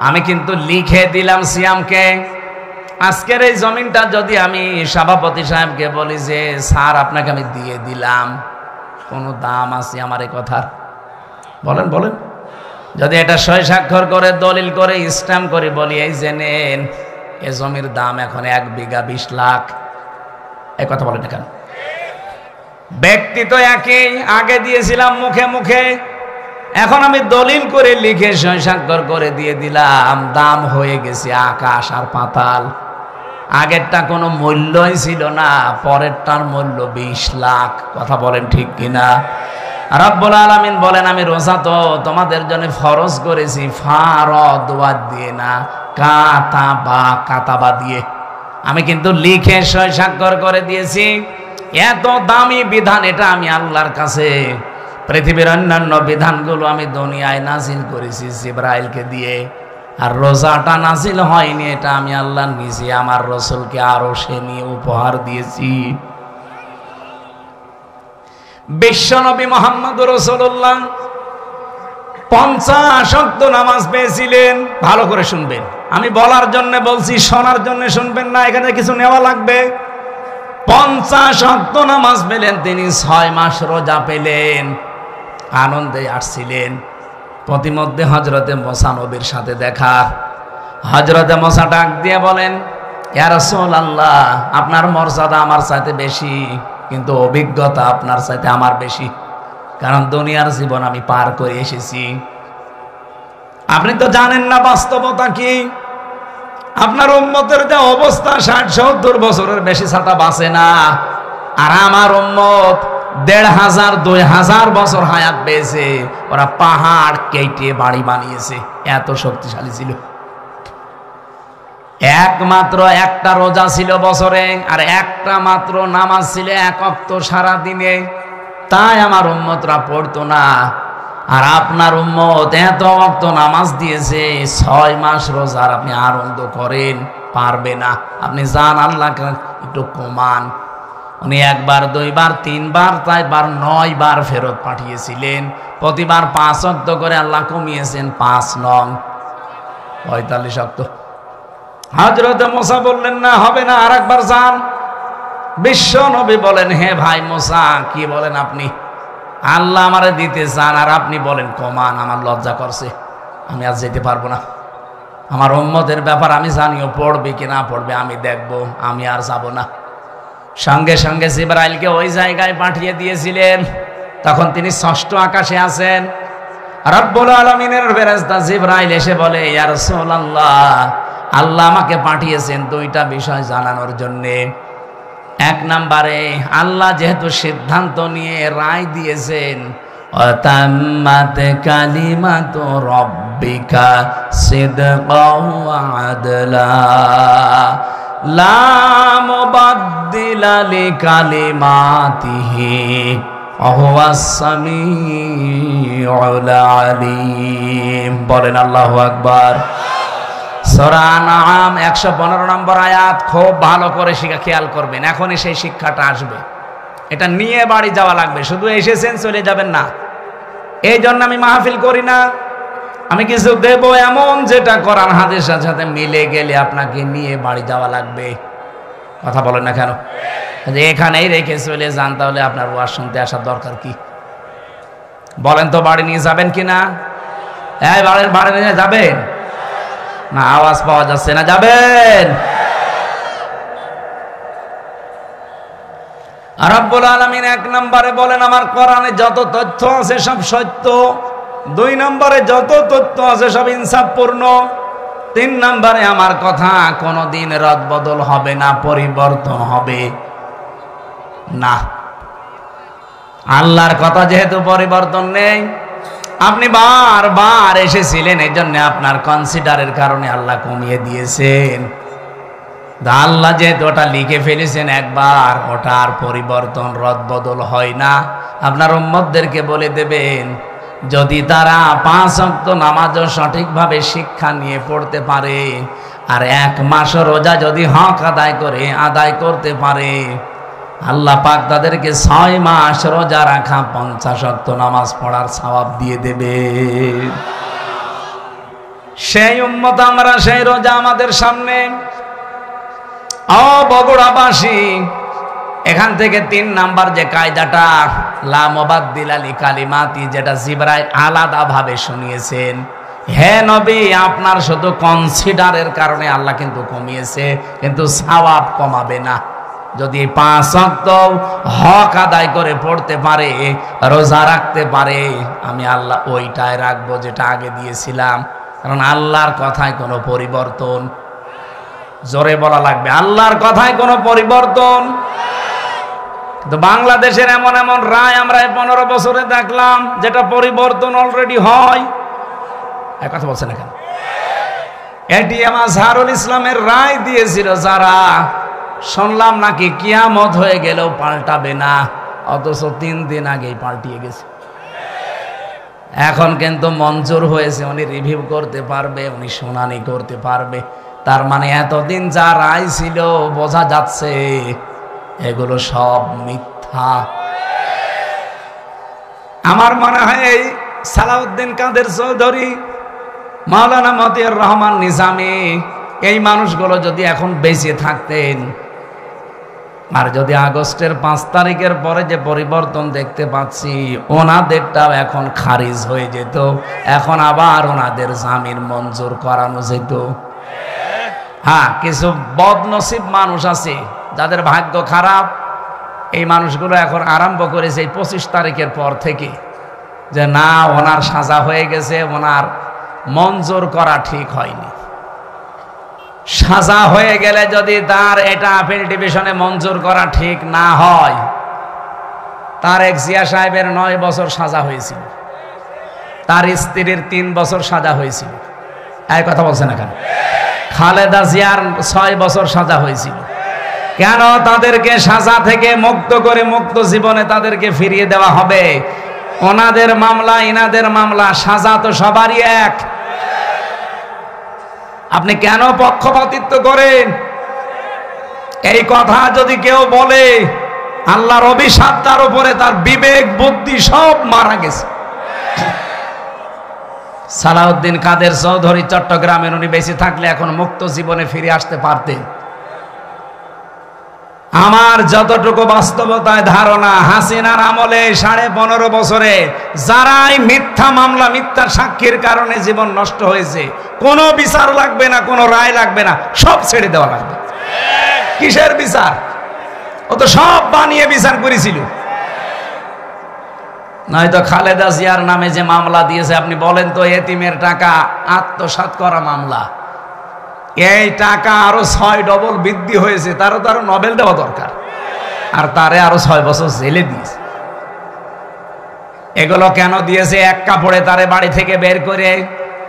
আমি কিন্তু লিখে দিলাম সিয়ামকে। আজকের এই জমিনটা যদি আমি সভাপতি সাহেবকে বলি যে স্যার আপনাকে আমি দিয়ে দিলাম, কোনো দাম আছে আমার এই কথার? বলেন বলেন। যদি এটা সই স্বাক্ষর করে দলিল করে স্ট্যাম্প করে বলি এই যে নেন, এ জমির দাম এখন 1 বিঘা 20 লাখ, এই কথা বলেন কেন? ব্যক্তি তো একই, আগে দিয়েছিলাম মুখে মুখে, এখন আমি দলিল করে লিখে সই স্বাক্ষর করে দিয়ে দিলাম, দাম হয়ে গেছে আকাশ আর পাতাল। আগেরটা কোনো মূল্যই ছিল না, পরেরটার মূল্য 20 লাখ। কথা বলেন ঠিক কিনা? রব্বুল আলামিন বলেন আমি রোজা তো তোমাদের জন্য ফরজ করেছি ফারদ ওয়াদ দিয়ে না, কাতাবা দিয়ে। আমি কিন্তু লিখে সই স্বাক্ষর করে দিয়েছি। এত দামি বিধান এটা আমি আল্লাহর কাছে। পৃথিবীর অন্যান্য বিধানগুলো আমি দুনিয়ায় নাজিল করেছি জিবরাইলকে দিয়ে, আর রোজাটা নাজিল হয়নি, এটা আমি আল্লাহ নিজে আমার রাসূলকে আরশে নিয়ে উপহার দিয়েছি। বিশ্বনবী মুহাম্মদুর রাসূলুল্লাহ 50 ওয়াক্ত নামাজ পেয়েছিলেন। ভালো করে শুনবেন, আমি বলার জন্য বলছি, শোনার জন্য শুনবেন না, এখানে কিছু নেওয়া লাগবে। 50 ওয়াক্ত নামাজ পেলেন তিনি, 6 মাস রোজা পেলেন, আনন্দে আসছিলেন। প্রতিমধ্যে হযরতে মুসা নবীর সাথে দেখা। হযরতে মুসা ডাক দিয়ে বলেন ইয়া রাসূলুল্লাহ, আপনার মর্যাদা আমার চাইতে বেশি, কিন্তু অভিজ্ঞতা আপনার চাইতে আমার বেশি, কারণ দুনিয়ার জীবন আমি পার করে এসেছি। আপনি তো জানেন না বাস্তবতা কি। আপনার উম্মতের যে অবস্থা 60-70 বছরের বেশি ছাতা বাঁচে না, আর আমার উম্মত 1500-2000 বছর হায়াত পেয়েছে। ওরা পাহাড় কেটে বাড়ি বানিয়েছে, এত শক্তিশালী ছিল। একমাত্র একটা রোজা ছিল বছরে, আর একটা মাত্র নামাজ ছিল 1 ওয়াক্ত সারা দিনে, তাই আমার উম্মতরা পড়তো না। আর আপনার উম্মত এত ওয়াক্ত নামাজ দিয়েছে, 6 মাস রোজার আপনি আনন্দ করেন, পারবে না। আপনি যান আল্লাহকে একটু কমান। উনি 1 বার 2 বার 3 বার 4 বার 9 বার ফেরত পাঠিয়েছিলেন, প্রতিবার 5 ওয়াক্ত করে আল্লাহ কমিয়েছেন, 5 নং 45 ওয়াক্ত। হযরত মুসা বললেন না হবে না, আরেকবার যান। বিশ্ব নবী বলেন, হে ভাই মুসা, কি বলেন আপনি? আল্লাহ আমারে দিতে চান আর আপনি বলেন কমান। আমার লজ্জা করছে, আমি আজ যেতে পারবো না। আমার উম্মতের ব্যাপার আমি জানিও, পড়বে কি না পড়বে আমি দেখব, আমি আর যাব না। সঙ্গে সঙ্গে জিবরাইলকে ওই জায়গায় পাঠিয়ে দিয়েছিলেন। তখন তিনি ষষ্ঠ আকাশে আছেন। রব্বুল আলামিনের ফেরেশতা জিবরাইল এসে বলে, ইয়া রাসূলুল্লাহ, আল্লাহ আমাকে পাঠিয়েছেন দুইটা বিষয় জানানোর জন্যে। এক নম্বরে, আল্লাহ যেহেতু সিদ্ধান্ত নিয়ে রায় দিয়েছেন, অতাম্মাত কালিমাতু রাব্বিকা সিদকাও ওয়া আদলা লা মুবাদদিলা লিকালিমাতিহি ওয়া হুয়াস সামিউল আলিম। বলেন আল্লাহু আকবার। সূরা আনআম 115 নম্বর আয়াত। খুব ভালো করে শিখা খেয়াল করবেন, এখনই সেই শিক্ষাটা আসবে। এটা নিয়ে বাড়ি যাওয়া লাগবে, শুধু এসেছেন চলে যাবেন না। এই জন্য আমি মাহফিল করি না, আমি কিছু দেব এমন যেটা কোরআন হাদিসের সাথে মিলে গেলে আপনাকে নিয়ে বাড়ি যাওয়া লাগবে। কথা বলেন না কেন? এখানেই রেখে চলে যান, তাহলে আপনার ওয়াজ শুনতে আসার দরকার কি? বলেন তো, বাড়ি নিয়ে যাবেন কিনা? এই বাড়ি নিয়ে যাবেন না? আওয়াজ পাওয়া যাচ্ছে না, যাবেন? রব্বুল আলামিন এক নম্বরে বলেন, আমার কোরআনে যত তথ্য আছে সব সত্য। 2 নম্বরে, যত তথ্য আছে সব ইনসাফপূর্ণ। 3 নম্বরে, আমার কথা কোনোদিন রদবদল হবে না, পরিবর্তন হবে না। আল্লাহর কথা যেহেতু পরিবর্তন নেই, আপনি বারবার এসেছিলেন, এই জন্য আপনার কনসিডারের কারণে আল্লাহ কমিয়ে দিয়েছেন। আল্লাহ যেহেতু ওটা লিখে ফেলেছেন একবার, ওটা আর পরিবর্তন রদবদল হয় না। আপনার উম্মতদেরকে বলে দেবেন, যদি তারা 5 ওয়াক্ত নামাজও সঠিকভাবে শিক্ষা নিয়ে পড়তে পারে, আর 1 মাস রোজা যদি হক আদায় করতে পারে, আল্লাহ পাক তাদেরকে 6 মাস রোজা রাখা 50 ওয়াক্ত নামাজ পড়ার সওয়াব দিয়ে দেবে। সেই উম্মত আমরা, সেই রোজা আমাদের সামনে। বগুড়াবাসী, এখান থেকে 3 নাম্বার যে কায়দাটা, লা মুবাদদিলা লিকালিমাতি, যেটা জিবরাইল আলাদা ভাবে শুনিয়েছেন, হে নবী, আপনার শুধু কনসিডারের কারণে আল্লাহ কিন্তু কমিয়েছে, কিন্তু সওয়াব কমাবে না। যদি 5 ওয়াক্ত হক আদায় করে পড়তে পারে, রোজা রাখতে পারে, আমি আল্লাহ ওইটাই রাখবো যেটা আগে দিয়েছিলাম। কারণ আল্লাহর কথায় কোনো পরিবর্তন, জোরে বলা লাগবে, আল্লাহর কথায় কোনো পরিবর্তন। কিন্তু বাংলাদেশের এমন এমন রায় আমরা 15 বছরে দেখলাম, যেটা পরিবর্তন অলরেডি হয়। এক কথা বলছেন না কেন? এটিএম আজহারুল ইসলামের রায় দিয়েছিল যারা, শুনলাম নাকি কিয়ামত হয়ে গেলেও পাল্টাবে না, অথচ 3 দিন আগেই পাল্টিয়ে গেছে। এখন কিন্তু মঞ্জুর হয়েছে, উনি রিভিউ করতে পারবে, উনি শুনানি করতে পারবে। তার মানে এতদিন যা রায় ছিল, বোঝা যাচ্ছে এগুলো সব মিথ্যা। আমার মনে হয় এই সালাউদ্দিন কাদের চৌধুরী, মাওলানা মতিউর রহমান নিজামী, এই মানুষগুলো যদি এখন বেঁচে থাকতেন, আর যদি আগস্টের 5 তারিখের পরে যে পরিবর্তন দেখতে পাচ্ছি, ওনাদেরটাও এখন খারিজ হয়ে যেত, এখন আবার ওনাদের জামিন মঞ্জুর করানো যেত। হ্যাঁ, কিছু বদনসিব মানুষ আছে যাদের ভাগ্য খারাপ, এই মানুষগুলো এখন আরম্ভ করেছে এই 25 তারিখের পর থেকে, যে না, ওনার সাজা হয়ে গেছে, ওনার মঞ্জুর করা ঠিক হয়নি। সাজা হয়ে গেলে যদি তার এটা আপিল ডিভিশনে মঞ্জুর করা ঠিক না হয়, তারেক জিয়া সাহেবের 9 বছর সাজা হয়েছিল, তার স্ত্রীর 3 বছর সাজা হয়েছিল। এই কথা বলছে না কেন? খালেদা জিয়ার 6 বছর সাজা হয়েছিল। কেন তাদেরকে সাজা থেকে মুক্ত করে মুক্ত জীবনে তাদেরকে ফিরিয়ে দেওয়া হবে? ওনাদের মামলা ইনাদের মামলা, সাজা তো সবারই এক। আপনি কেন পক্ষপাতিত্ব করেন? এই কথা যদি কেউ বলে, আল্লাহর অভিশাপ তার উপরে, তার বিবেক বুদ্ধি সব মারা গেছে। সালাউদ্দিন কাদের চৌধুরী চট্টগ্রামের, উনি বেঁচে থাকলে এখন মুক্ত জীবনে ফিরে আসতে পারতেন। আমার যতটুকু বাস্তবতায় ধারণা, হাসিনার আমলে 15.5 বছরে যারাই মিথ্যা মামলা, মিথ্যা সাক্ষীর কারণে জীবন নষ্ট হয়েছে, কোনো বিচার লাগবে না, কোনো রায় লাগবে না, সব ছেড়ে দেওয়া লাগবে। কিসের বিচার? ও তো সব বানিয়ে বিচার করেছিল। নয়তো খালেদা জিয়ার নামে যে মামলা দিয়েছে, আপনি বলেন তো, এতিমের টাকা আত্মসাৎ করা মামলা, এই টাকা আরো 6 ডবল বৃদ্ধি হয়েছে, তারও তো আরো নোবেল দেওয়া দরকার, আর তারে আরো 6 বছর জেলে দিয়েছে। এগুলো কেন দিয়েছে? এক কাপড়ে তারে বাড়ি থেকে বের করে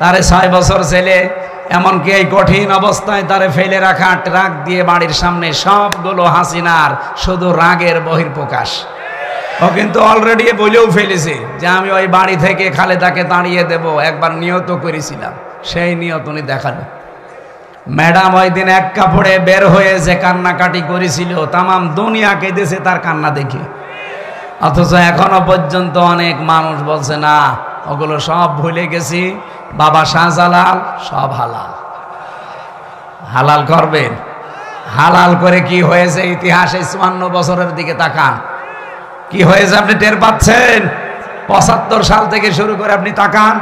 তারে 6 বছর জেলে, এমনকি এই কঠিন অবস্থায় তারে ফেলে রাখা ট্রাক দিয়ে বাড়ির সামনে, সবগুলো হাসিনার শুধু রাগের বহিঃপ্রকাশ। ও কিন্তু অলরেডি বলেও ফেলেছে যে আমি ওই বাড়ি থেকে খালেদাকে তাড়িয়ে দেব, একবার নিয়ত করেছিলাম, সেই নিয়ত উনি দেখালো। ম্যাডাম ওই দিন এক কাপড়ে বের হয়ে যে কান্নাকাটি করেছিল, তামাম দুনিয়া কেঁদেছে তার কান্না দেখে। অথচ এখনো পর্যন্ত অনেক মানুষ বলছে না, ওগুলো সব ভুলে গেছি, বাবা শাহজালাল সব হালাল। হালাল করবেন? হালাল করে কি হয়েছে ইতিহাসে? 54 বছরের দিকে তাকান, কি হয়েছে আপনি টের পাচ্ছেন? 75 সাল থেকে শুরু করে আপনি তাকান,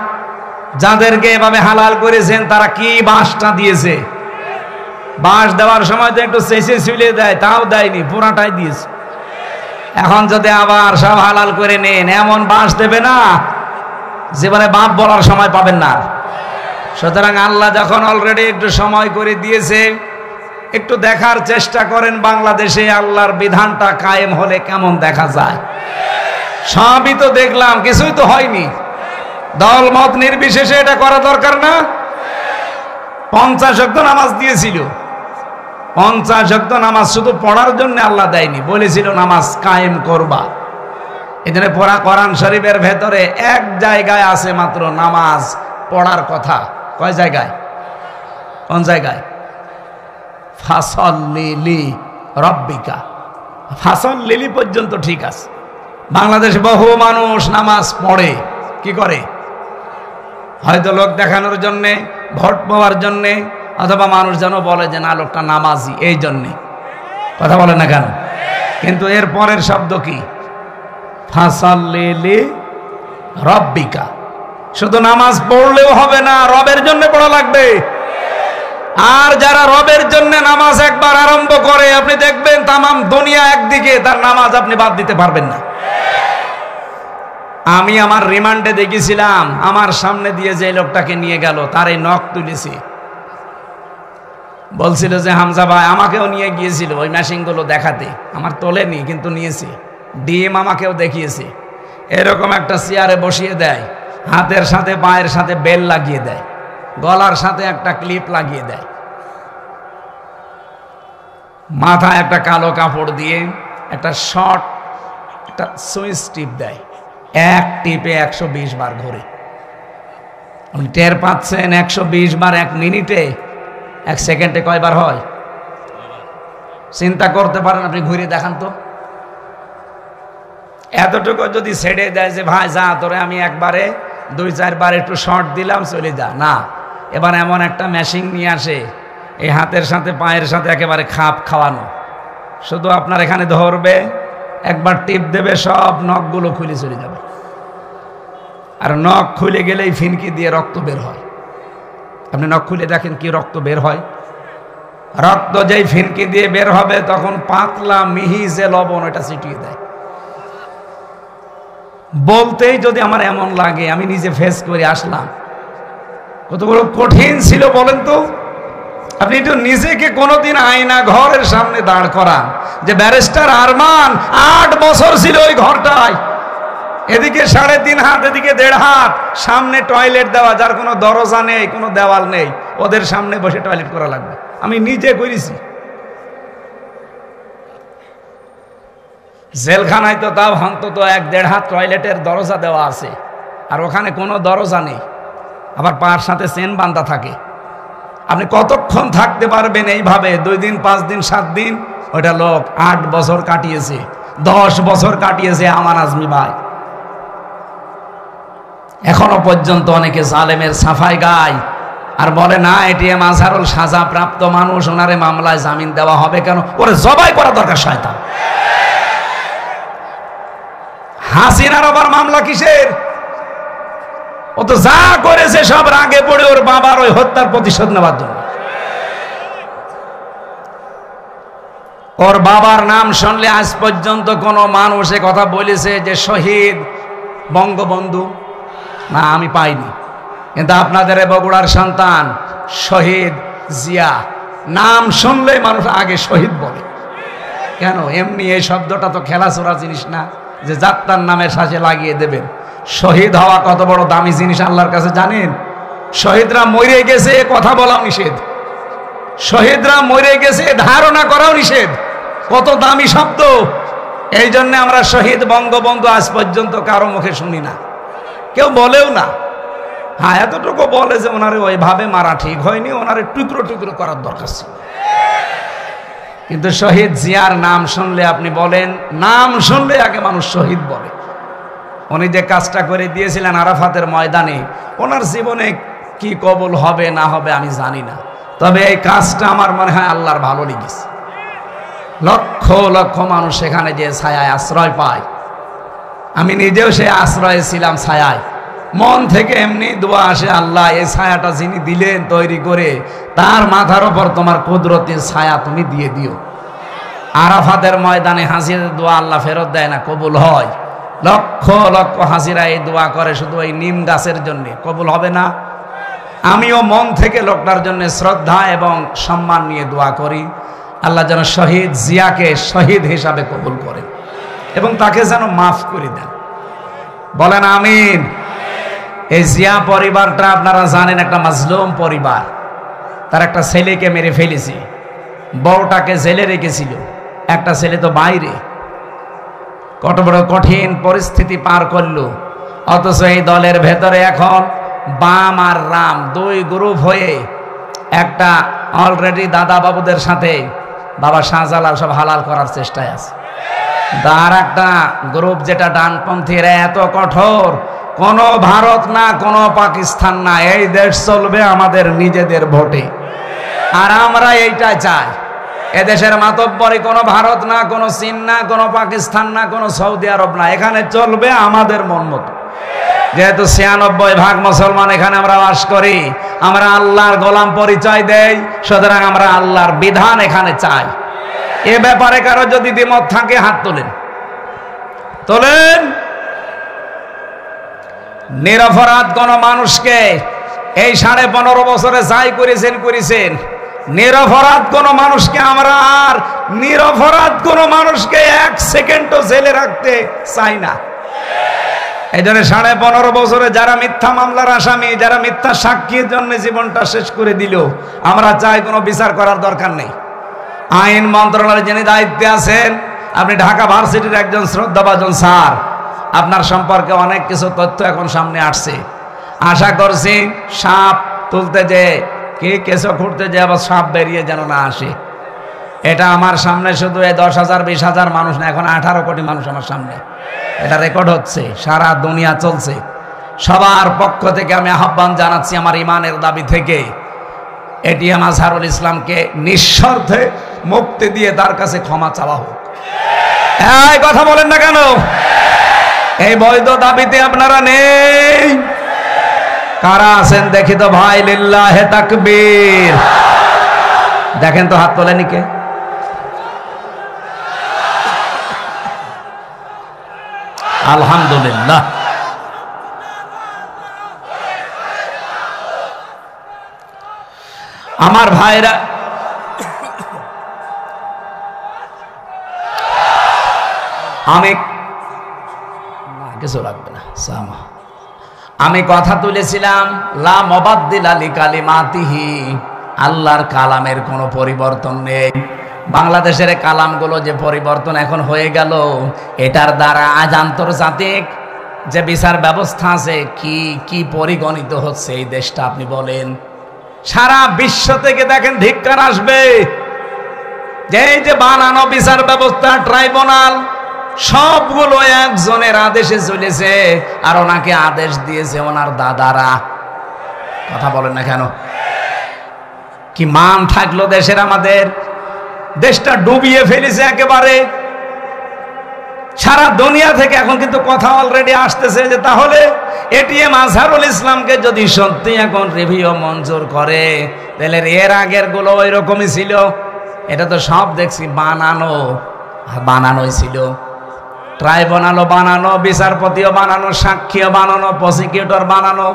যাদেরকে এভাবে হালাল করেছেন তারা কি বাঁশটা দিয়েছে। বাঁশ দেওয়ার সময় তো একটু চেঁচে চুলে দেয়, তাও দেয়নি, পুরাটাই দিয়েছে। এখন যদি আবার সব হালাল করে নেন, এমন বাঁশ দেবে না জীবনে বাপ বলার সময় পাবেন না। সুতরাং আল্লাহ যখন অলরেডি একটু সময় করে দিয়েছে, একটু দেখার চেষ্টা করেন বাংলাদেশে আল্লাহর বিধানটা কায়েম হলে কেমন দেখা যায়। সবই তো দেখলাম, কিছুই তো হয়নি। দল মত নির্বিশেষে এটা করা দরকার না? 50 ওয়াক্ত নামাজ দিয়েছিল, 50 ওয়াক্ত নামাজ শুধু পড়ার জন্য আল্লাহ দেয়নি, বলেছিল নামাজ কায়েম করবা। এখানে পড়া কোরআন শরীফের ভেতরে এক জায়গায় আছে মাত্র নামাজ পড়ার কথা। কয় জায়গায়? কোন জায়গায়? ফাসল্লি লি রব্বিকা, ফাসল্লি লি পর্যন্ত ঠিক আছে। বাংলাদেশে বহু মানুষ নামাজ পড়ে, কি করে? হয়তো লোক দেখানোর জন্যে, ভোট পাওয়ার জন্যে, অথবা মানুষ যেন বলে যে না লোকটা নামাজি, এই জন্যে কথা বলে না কেন? কিন্তু এর পরের শব্দ কি? ফাসল্লি লি রব্বিকা। শুধু নামাজ পড়লেও হবে না, রবের জন্য পড়া লাগবে। আর যারা রবের জন্য নামাজ একবার আরম্ভ করে, আপনি দেখবেন তামাম দুনিয়া একদিকে, তার নামাজ আপনি বাদ দিতে পারবেন না। আমি আমার রিমান্ডে দেখেছিলাম, আমার সামনে দিয়ে যে লোকটাকে নিয়ে গেল তার এই নখ তুলেছি, বলছিল যে হামজা ভাই, আমাকেও নিয়ে গিয়েছিল ওই মেশিনগুলো দেখাতে, আমার তোলেনি কিন্তু নিয়েছি। ডিম আমাকেও দেখিয়েছে, এরকম একটা চেয়ারে বসিয়ে দেয়, হাতের সাথে পায়ের সাথে বেল লাগিয়ে দেয়, গলার সাথে একটা ক্লিপ লাগিয়ে দেয়, মাথায় একটা কালো কাপড় দিয়ে একটা শর্ট একটা সুইচ টিপ দেয়, এক টিপে 120 বার ঘুরে। আপনি টের পাচ্ছেন 120 বার 1 মিনিটে? 1 সেকেন্ডে কয়বার হয় চিন্তা করতে পারেন? আপনি ঘুরে দেখান তো। এতটুকু যদি ছেড়ে দেয় যে ভাই যা তোরে আমি একবারে 2-4 বার একটু শর্ট দিলাম, চলে যা, না, এবার এমন একটা মেশিন নিয়ে আসে, এই হাতের সাথে পায়ের সাথে একেবারে খাপ খাওয়ানো, শুধু আপনার এখানে ধরবে, একবার টিপ দেবে, সব নখগুলো খুলে চলে যাবে। আর নখ খুলে গেলেই ফিনকি দিয়ে রক্ত বের হয়। আপনি নখ খুলে দেখেন কি রক্ত বের হয়। রক্ত যেই ফিনকি দিয়ে বের হবে, তখন পাতলা মিহি যে লবণ, ওটা ছিটিয়ে দেয়। বলতেই যদি আমার এমন লাগে, আমি নিজে ফেস করে আসলাম, কত বড় কঠিন ছিল বলেন তো। আপনি তো নিজেকে কোনোদিন আয়না ঘরের সামনে দাঁড় করান যে ব্যারিস্টার আরমান 8 বছর ছিল ওই ঘরটায়, এদিকে 3.5 হাত, এদিকে 1.5 হাত, সামনে টয়লেট দেওয়া, যার কোনো দরজা নেই, কোনো দেওয়াল নেই, ওদের সামনে বসে টয়লেট করা লাগবে। আমি নিজে করেছি। জেলখানায় তো তাও অন্তত 1-1.5 হাত টয়লেটের দরজা দেওয়া আছে, আর ওখানে কোনো দরজা নেই, আবার পার সাথে চেন বাঁধা থাকে। আপনি কতক্ষণ থাকতে পারবেন এইভাবে? 2 দিন, 5 দিন, 7 দিন। ওইটা লোক 8 বছর কাটিয়েছে, 10 বছর কাটিয়েছে আমান আজমি ভাই। এখনো পর্যন্ত অনেকে জালেমের সাফাই গায়, আর বলে না এটিএম আজহারুল সাজাপ্রাপ্ত মানুষ, ওনারে মামলায় জামিন দেওয়া হবে কেন? ওরে জবাই করা দরকার শয়তান। হাসিনার আবার মামলা কিসের? ও তো যা করেছে সব রাগে পড়ে ওর বাবার ওই হত্যার প্রতিশোধ নেওয়ার জন্য। ওর বাবার নাম শুনলে আজ পর্যন্ত কোন মানুষ এ কথা বলেছে যে শহীদ বঙ্গবন্ধু? না, আমি পাইনি। কিন্তু আপনাদের বগুড়ার সন্তান শহীদ জিয়া নাম শুনলেই মানুষ আগে শহীদ বলে। কেন? এমনি এই শব্দটা তো খেলাচোরা জিনিস না যে যাত্রার নামের সাথে লাগিয়ে দেবেন। শহীদ হওয়া কত বড় দামি জিনিস আল্লাহর কাছে জানেন? শহীদরা মরে গেছে কথা বলাও নিষেধ, শহীদরা মরে গেছে ধারণা করাও নিষেধ। কত দামি শব্দ! এই জন্য আমরা শহীদ বঙ্গবন্ধু আজ পর্যন্ত কারো মুখে শুনি না, কেউ বলেও না। হ্যাঁ, এতটুকু বলে যে ওনারে ওইভাবে মারা ঠিক হয়নি, ওনারে টুকরো টুকরো করার দরকার ছিল। কিন্তু শহীদ জিয়ার নাম শুনলে আপনি বলেন, নাম শুনলে আগে মানুষ শহীদ বলে। উনি যে কাজটা করে দিয়েছিলেন আরাফাতের ময়দানে, ওনার জীবনে কি কবুল হবে না হবে আমি জানি না, তবে এই কাজটা আমার মনে হয় আল্লাহর ভালো লেগেছে। লক্ষ লক্ষ মানুষ সেখানে যে ছায়ায় আশ্রয় পায়, আমি নিজেও সে আশ্রয়ে ছিলাম ছায়ায়। মন থেকে এমনি দোয়া আসে, আল্লাহ এই ছায়াটা যিনি দিলেন তৈরি করে, তার মাথার ওপর তোমার কুদরতের ছায়া তুমি দিয়ে দিও। আরাফাতের ময়দানে হাজিরের দোয়া আল্লাহ ফেরত দেয় না, কবুল হয়। লক্ষ লক্ষ হাজিরা এই দোয়া করে শুধু এই নিম গাছের জন্য, কবুল হবে না? আমিও মন থেকে লোকটার জন্য শ্রদ্ধা এবং সম্মান নিয়ে দোয়া করি, আল্লাহ যেন শহীদ জিয়াকে শহীদ হিসাবে কবুল করেন এবং তাকে যেন মাফ করে দেন। বলেন আমিন। এই জিয়া পরিবারটা আপনারা জানেন একটা মাজলুম পরিবার। তার একটা ছেলেকে মেরে ফেলেছে, বউটাকে জেলে রেখেছিল, একটা ছেলে তো বাইরে। কত বড় কঠিন পরিস্থিতি পার করলো। অথচ এই দলের ভেতরে এখন বাম আর রাম দুই গ্রুপ হয়ে একটা অলরেডি দাদা বাবুদের সাথে বাবা শাহজালাল সব হালাল করার চেষ্টায় আছে। আর একটা গ্রুপ যেটা ডানপন্থীরা এত কঠোর, কোন ভারত না কোন পাকিস্তান না, এই দেশ চলবে আমাদের নিজেদের ভোটে। আর আমরা এইটা চাই। এদেশের মাতব্বরি কোনো ভারত না, কোনো চীন না, কোনো পাকিস্তান না, কোনো সৌদি আরব না, এখানে চলবে আমাদের মন মতো। যেহেতু ৯৬% মুসলমান এখানে আমরা বাস করি, আমরা আল্লাহর গোলাম পরিচয় দেই, সুতরাং আমরা আল্লাহর বিধান এখানে চাই। এ ব্যাপারে কারো যদি দ্বিমত থাকে হাত তোলেন, তোলেন। নিরপরাধ কোন মানুষকে এই 15.5 বছরে যাই করেছেন, নিরপরাধ কোন মানুষকে আমরা আর নিরপরাধ কোন মানুষকে 1 সেকেন্ডও জেলে রাখতে চাই না। এই জন্য 15.5 বছরে যারা মিথ্যা মামলার আসামি, যারা মিথ্যা সাক্ষীর জন্য জীবনটা শেষ করে দিল, আমরা চাই কোনো বিচার করার দরকার নেই। আইন মন্ত্রণালয়ের যিনি দায়িত্বে আছেন, আপনি ঢাকা ভার্সিটির একজন শ্রদ্ধাভাজন স্যার, আপনার সম্পর্কে অনেক কিছু তথ্য এখন সামনে আসছে। আশা করছি সাপ তুলতে যে কি কেঁচো খুঁড়তে যে আবার সাপ বেরিয়ে যেন না আসে। এটা আমার সামনে শুধু এই 10,000 20,000 মানুষ না, এখন 18 কোটি মানুষ আমার সামনে, এটা রেকর্ড হচ্ছে, সারা দুনিয়া চলছে। সবার পক্ষ থেকে আমি আহ্বান জানাচ্ছি আমার ইমানের দাবি থেকে, এটিএম আজহারুল ইসলামকে নিঃশর্তে মুক্তি দিয়ে তার কাছে ক্ষমা চাওয়া হোক। এই কথা বলেন না কেন? এই বৈধ দাবিতে আপনারা নেই? কারা আছেন দেখি তো ভাই? লিল্লাহে তাকবীর। দেখেন তো হাত তোলেনি কে? আলহামদুলিল্লাহ। আমার ভাইরা, আমি কিছু লাগবে না, আমি কথা তুলেছিলাম লা মুবাদদিলা লিকালিমাতিহি, আল্লাহর কালামের কোনো পরিবর্তন নেই। বাংলাদেশের কালামগুলো যে পরিবর্তন এখন হয়ে গেল, এটার দ্বারা আজ আন্তর্জাতিক যে বিচার ব্যবস্থা আছে কি কি পরিগণিত হচ্ছে এই দেশটা আপনি বলেন। সারা বিশ্ব থেকে দেখেন ধিক্কার আসবে যে এই যে বানানো বিচার ব্যবস্থা, ট্রাইব্যুনাল, সবগুলো একজনের আদেশে চলেছে, আর ওনাকে আদেশ দিয়েছে ওনার দাদারা। কথা বলেন না কেন? কি মান থাকলো দেশের, আমাদের দেশটা ডুবিয়ে ফেলেছে একেবারে। সারা দুনিয়া থেকে এখন কিন্তু কথা অলরেডি আসতেছে যে তাহলে এটিএম আজহারুল ইসলামকে যদি সত্যি এখন রিভিউ মঞ্জুর করে, তাহলে এর আগের গুলো ওই রকমই ছিল। এটা তো সব দেখছি বানানোই ছিল। ট্রাইব্যুনালও বানানো, বিচারপতিও বানানো, সাক্ষীও বানানো, প্রসিকিউটর বানানো।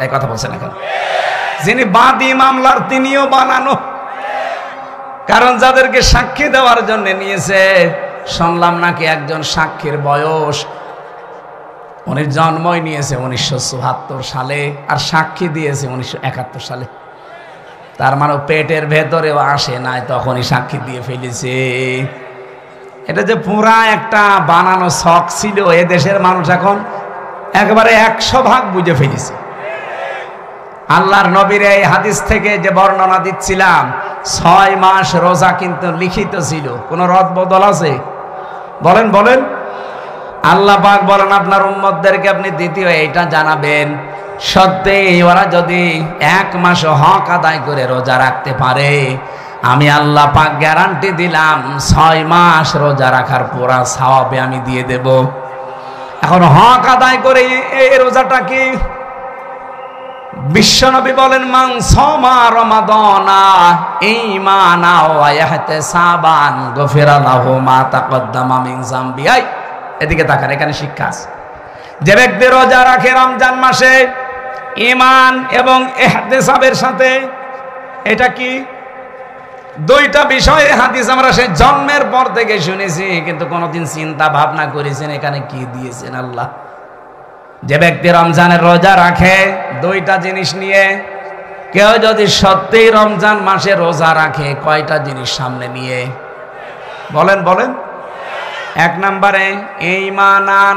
এই কথা বলছেন এখন যিনি বাদী মামলার, তিনিও বানানো। কারণ যাদেরকে সাক্ষী দেওয়ার জন্য নিয়েছে, শুনলাম নাকি একজন সাক্ষীর বয়স, উনি জন্মই নিয়েছে 1974 সালে আর সাক্ষী দিয়েছে 1971 সালে। তার মানে পেটের ভেতরেও আসে নাই, তখনই সাক্ষী দিয়ে ফেলেছে। এটা যে পুরা একটা বানানো শখ ছিল, এ দেশের মানুষ এখন একেবারে 100% বুঝে ফেলেছে। আল্লাহর নবীর এই হাদিস থেকে যে বর্ণনা দিচ্ছিলাম, 6 মাস রোজা কিন্তু লিখিত ছিল, কোন রদ বদল আছে? বলেন বলেন। আল্লাহ পাক বলেন আপনার উম্মতদেরকে আপনি দ্বিতীয় এইটা জানাবেন, সত্যি ওরা যদি 1 মাস হক আদায় করে রোজা রাখতে পারে, আমি আল্লাহ পাক গ্যারান্টি দিলাম 6 মাস রোজা রাখার পুরা সওয়াব আমি দিয়ে দেব। এখন হক আদায় করে এই রোজাটা কি? বিশ্বনবী বলেন মান সামা রমাদানা ঈমানা ওয়া ইহতিসাবান গফিরা লাহু মা তাকদ্দামা মিন যামবি। এদিকে তাকান, এখানে শিক্ষা আছে। যে ব্যক্তি রোজা রাখে রমজান মাসে ঈমান এবং ইহতিসাবের সাথে, এটা কি? দুইটা বিষয়ে হাদিস আমরা সে জন্মের পর থেকে শুনেছি, কিন্তু কোনোদিন চিন্তা ভাবনা করেছেন এখানে কি দিয়েছেন আল্লাহ। যে ব্যক্তি রমজানের রোজা রাখে দুইটা জিনিস নিয়ে, কেউ যদি সত্যি রমজান মাসে রোজা রাখে কয়টা জিনিস সামনে নিয়ে? বলেন বলেন। 1 নম্বরে ঈমানান,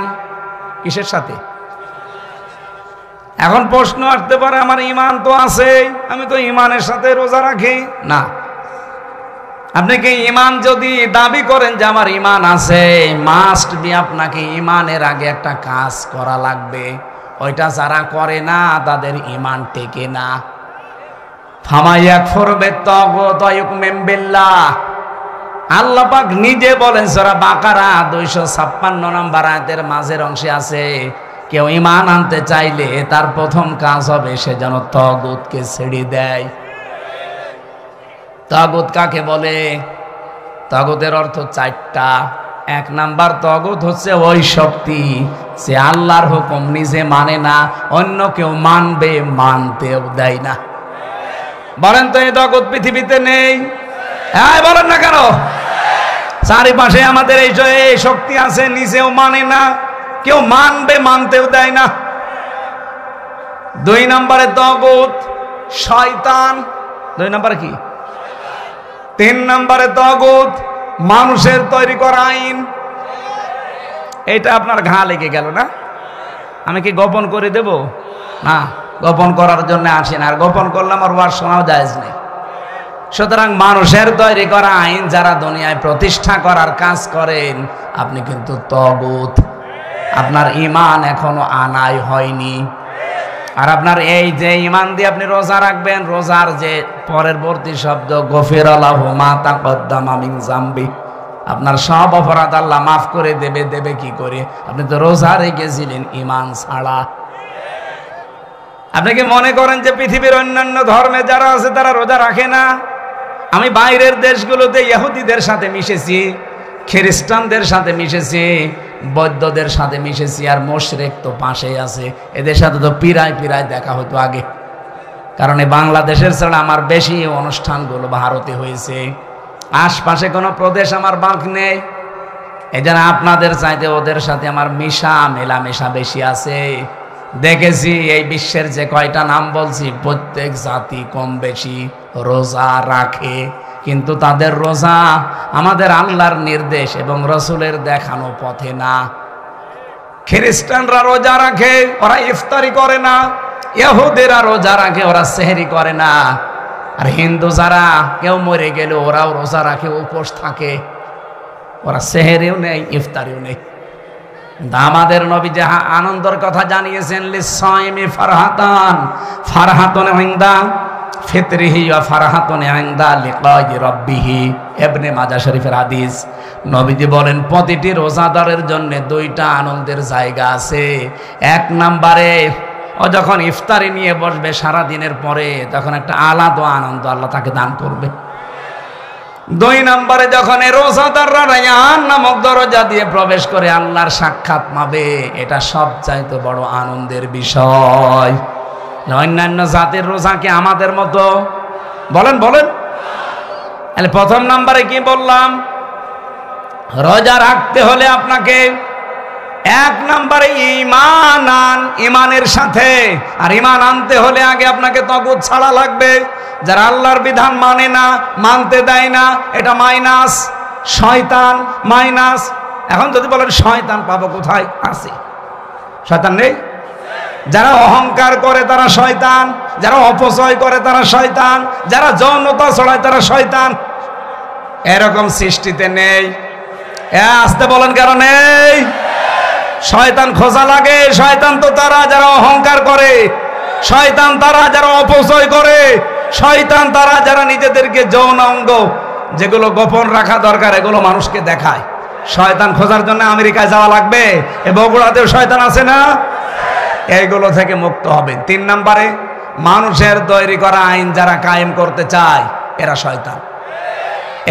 কিসের সাথে? এখন প্রশ্ন আসতে পারে আমার ঈমান তো আছে, আমি তো ঈমানের সাথে রোজা রাখি না। আপনি কি ঈমান যদি দাবি করেন যে আমার ঈমান আছে, মাস্ট বি আপনাকে ঈমানের আগে একটা কাজ করা লাগবে। ওইটা যারা করে না তাদের ঈমান টেকে না। ফামায়াকফুর বিত্তাগুত ওয়া ইউমিন বিল্লাহ, আল্লাহ পাক নিজে বলেন সূরা বাকারা 256 নম্বর আয়াতের মাঝের অংশে আছে, কেউ ঈমান আনতে চাইলে তার প্রথম কাজ হবে সে যেন তাগুতকে ছেড়ে দেয়। তাগুত কাকে বলে? তাগুতের অর্থ 4টা। 1 নাম্বার তাগুত হচ্ছে ওই শক্তি যে আল্লাহর হুকুম নিজে মানে না, অন্য কেউ মানবে, মানতেও দেয় না। বলেন তো এই তাগুত পৃথিবীতে নেই? হ্যাঁ বলেন না কেন? চারিপাশে আমাদের এই শক্তি আছে, নিজেও মানে না, কেউ মানবে, মানতেও দেয় না। 2 নম্বরে তাগুত শয়তান। 2 নম্বরে কি? 3 নম্বরে তাগুত মানুষের তৈরি করা আইন। এটা আপনার ঘা লেগে গেল না? আমি কি গোপন করে দেব? না, গোপন করার জন্য আসি না, আর গোপন করলে আমার ওয়াজ শোনাও জায়েজ নেই। সুতরাং মানুষের তৈরি করা আইন যারা দুনিয়ায় প্রতিষ্ঠা করার কাজ করেন, আপনি কিন্তু তাগুত। আপনার ঈমান এখনো আনাই হয়নি। আর আপনার এই যে ঈমান দিয়ে আপনি রোজা রাখবেন, রোজার যে পরবর্তী শব্দ গফিরা লাহু মা তাকদ্দামা মিন যামবি, আপনার সব অপরাধ আল্লাহ মাফ করে দেবে। দেবে কি করে? আপনি তো রোজা রেখেছিলেন ঈমান ছাড়া। আপনি কি মনে করেন যে পৃথিবীর অন্যান্য ধর্মে যারা আছে তারা রোজা রাখে না? আমি বাইরের দেশগুলোতে ইহুদিদের সাথে মিশেছি, খ্রিস্টানদের সাথে মিশেছি, বৌদ্ধদের সাথে মিশেছি, আর মুশরিক তো পাশেই আছে। এদের সাথে তো পিরায় দেখা হতো আগে। কারণ এই বাংলাদেশের ছাড়া আমার বেশি অনুষ্ঠানগুলো ভারতে হয়েছে। আশপাশে কোনো প্রদেশ আমার বাকি নেই। এই জন্য আপনাদের চাইতে ওদের সাথে আমার মেলামেশা বেশি আছে। দেখেছি এই বিশ্বের যে কয়টা নাম বলছি, প্রত্যেক জাতি কম বেশি রোজা রাখে, কিন্তু তাদের রোজা আমাদের আল্লাহর নির্দেশ এবং রসুলের দেখানো পথে না। খ্রিস্টানরা রোজা রাখে, ওরা ইফতারি করে না। ইহুদিরা রোজা রাখে, ওরা সেহরি করে না। আর হিন্দু যারা কেউ মরে গেলে ওরাও রোজা রাখে, উপোস থাকে, ওরা সেহরিও নেই, ইফতারিও নেই। আমাদের নবী যে আনন্দের কথা জানিয়েছেন, লিসাইমি ফারহাতান ফারহাতুন ইনদা ফিতরিহি ওয়া ফারাহাতুন ইনদা লিকাই রাব্বিহি, ইবনে মাজাহ শরীফের হাদিস। নবীজি বলেন প্রতিটি রোজাদারের জন্য দুইটা আনন্দের জায়গা আছে। এক নম্বরে ও যখন ইফতারি নিয়ে বসবে সারা দিনের পরে, তখন একটা আলাদা আনন্দ আল্লাহ তাকে দান করবে। দুই নম্বরে যখন এই রোজাদাররা রায়্যান নামক দরজা দিয়ে প্রবেশ করে আল্লাহর সাক্ষাৎ পাবে, এটা সবচাইতে বড় আনন্দের বিষয়। অন্যান্য জাতির রোজা কি আমাদের মতো? বলেন বলেন। তাহলে প্রথম নম্বরে কি বললাম? রোজা রাখতে হলে আপনাকে এক নম্বরে ঈমান আন, ঈমানের সাথে। আর ঈমান আনতে হলে আগে আপনাকে তাগুত ছাড়া লাগবে। যারা আল্লাহর বিধান মানে না, মানতে দেয় না, এটা মাইনাস, শয়তান মাইনাস। এখন যদি বলেন শয়তান পাবো কোথায়? আছে, শয়তান নেই? যারা অহংকার করে তারা শয়তান, যারা অপচয় করে তারা শয়তান, যারা যৌনতা ছড়ায় তারা শয়তান। এরকম সৃষ্টিতে নেই। আসতে বলেন কেন নেই? শয়তান খোঁজা লাগে। শয়তান তো তারা যারা অহংকার করে, শয়তান তারা যারা অপচয় করে, শয়তান তারা যারা নিজেদেরকে যৌন অঙ্গ যেগুলো গোপন রাখা দরকার এগুলো মানুষকে দেখায়। শয়তান খোঁজার জন্য আমেরিকায় যাওয়া লাগবে। এ বগুড়াতেও শয়তান আছে না? এইগুলো থেকে মুক্ত হবে। তিন নম্বরে মানুষের তৈরি করা আইন যারা কায়েম করতে চায় এরা শয়তান।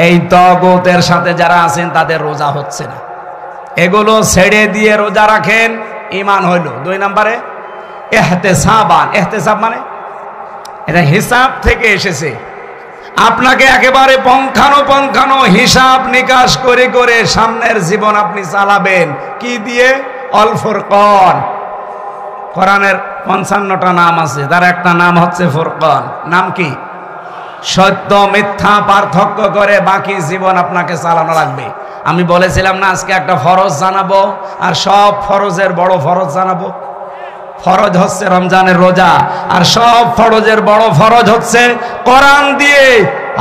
এই তাগুতের সাথে যারা আছেন তাদের রোজা হচ্ছে না। এগুলো ছেড়ে দিয়ে রোজা রাখেন, ঈমান হইল। দুই নম্বরে ইহতিসাবান। ইহতিসাব মানে এটা হিসাব থেকে এসেছে। আপনাকে একেবারে পঙ্খানো হিসাব নিকাশ করে করে সামনের জীবন আপনি চালাবেন। কি দিয়ে? অল ফুরকান। কোরআনের 55টা নাম আছে, তার একটা নাম হচ্ছে ফুরকান। নাম কি? সত্য মিথ্যা পার্থক্য করে বাকি জীবন আপনাকে চালানো লাগবে। আমি বলেছিলাম না আজকে একটা ফরজ জানাবো, আর সব ফরজের বড় ফরজ জানাবো। ফরজ হচ্ছে রমজানের রোজা, আর সব ফরজের বড় ফরজ হচ্ছে কোরআন দিয়ে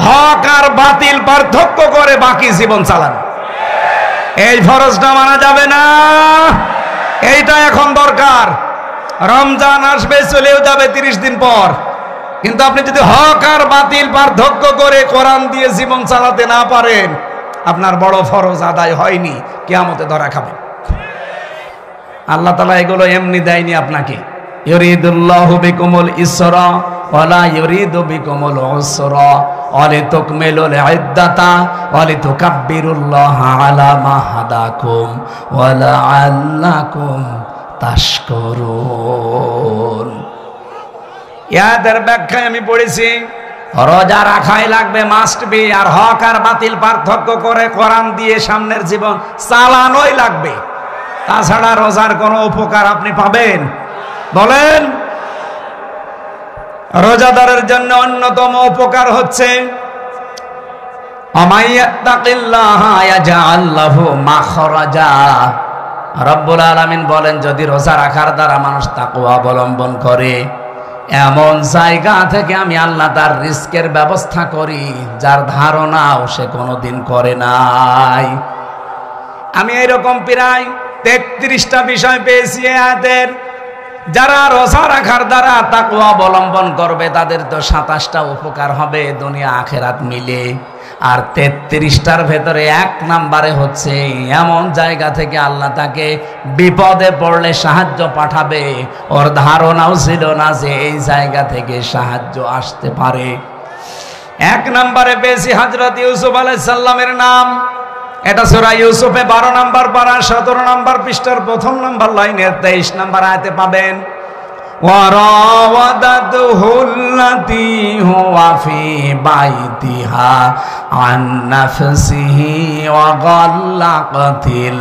হক আর বাতিল পার্থক্য করে বাকি জীবন চালানো। এই ফরজটা মানা যাবে না, এইটা এখন দরকার। রমজান আসবে, চলেও যাবে 30 দিন পর, কিন্তু আপনি যদি হক আর বাতিল পার্থক্য করে কোরআন দিয়ে জীবন চালাতে না পারেন, আপনার বড় ফরজ আদায় হয়নি, কিয়ামতে ধরা খাবেন। আল্লাহ তাআলা এগুলো এমনি দেয়নি আপনাকে। ইউরিদুল্লাহু বিকুমুল ইসরা ওয়ালা ইউরিদু বিকুমুল উসরা ওয়ালিতুকমিলুল ইদ্দাতা ওয়ালিতুকাব্বিরুল্লাহা আলা মা হাদাকুম ওয়া লাআল্লাকুম তাশকুরুন। ইয়াদের ব্যাখ্যায় আমি পড়েছি রোজা রাখাই লাগবে, মাস্ট বি। আর হক আর বাতিল পার্থক্য করে কোরআন দিয়ে সামনের জীবন চালানোই লাগবে। তাছাড়া রোজার কোনো উপকার আপনি পাবেন? বলেন। রোজাদারের জন্য অন্যতম উপকার হচ্ছে আমাইয়াত্তাকিল্লাহা ইয়াজআল লাহু মাখরাজা। রব্বুল আলামিন বলেন যদি রোজা রাখার দ্বারা মানুষ তাকওয়া অবলম্বন করে, এমন জায়গা থেকে আমি আল্লাহ তার রিস্কের ব্যবস্থা করি যার ধারণাও সে কোনোদিন করে নাই। আমি এরকম প্রায় 33টা বিষয় পেয়েছি আয়াতের। যারা রোজা রাখার দ্বারা তাকওয়া অবলম্বন করবে তাদের তো 27টা উপকার হবে দুনিয়া আখেরাত মিলে। আর 33টার ভেতরে 1 নম্বরে হচ্ছে এমন জায়গা থেকে আল্লাহ তাকে বিপদে পড়লে সাহায্য পাঠাবে, ওর ধারণাও ছিল না যে এই জায়গা থেকে সাহায্য আসতে পারে। 1 নম্বরে পেয়েছি হযরত ইউসুফ আলাইহিস সালামের নাম। এটা সূরা ইউসুফে 12 নম্বর পারা 17 নম্বর পৃষ্ঠার 1 নম্বর লাইনের 23 নম্বর আয়াতে পাবেন। ওয়ারাওয়াদাতুহু আল্লাতী হুয়া ফি বাইতিহা আন নাফসিহি ওয়া গাল্লাকাতিল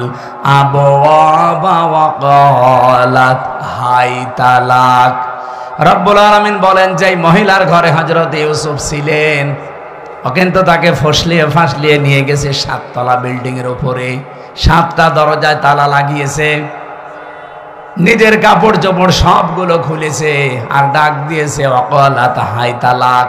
আবওয়াবা ওয়া ক্বালাত হাইতা লাক। রব্বুল আলামিন বলেন যে মহিলার ঘরে হযরত ইউসুফ ছিলেন, ও কিন্তু তাকে ফাঁসলিয়ে নিয়ে গেছে 7 তলা বিল্ডিং এর উপরে। 7টা দরজায় তালা লাগিয়েছে, নিজের কাপড় চোপড় সবগুলো খুলেছে, আর ডাক দিয়েছে ওয়া ক্বালাত হাইতা লাক।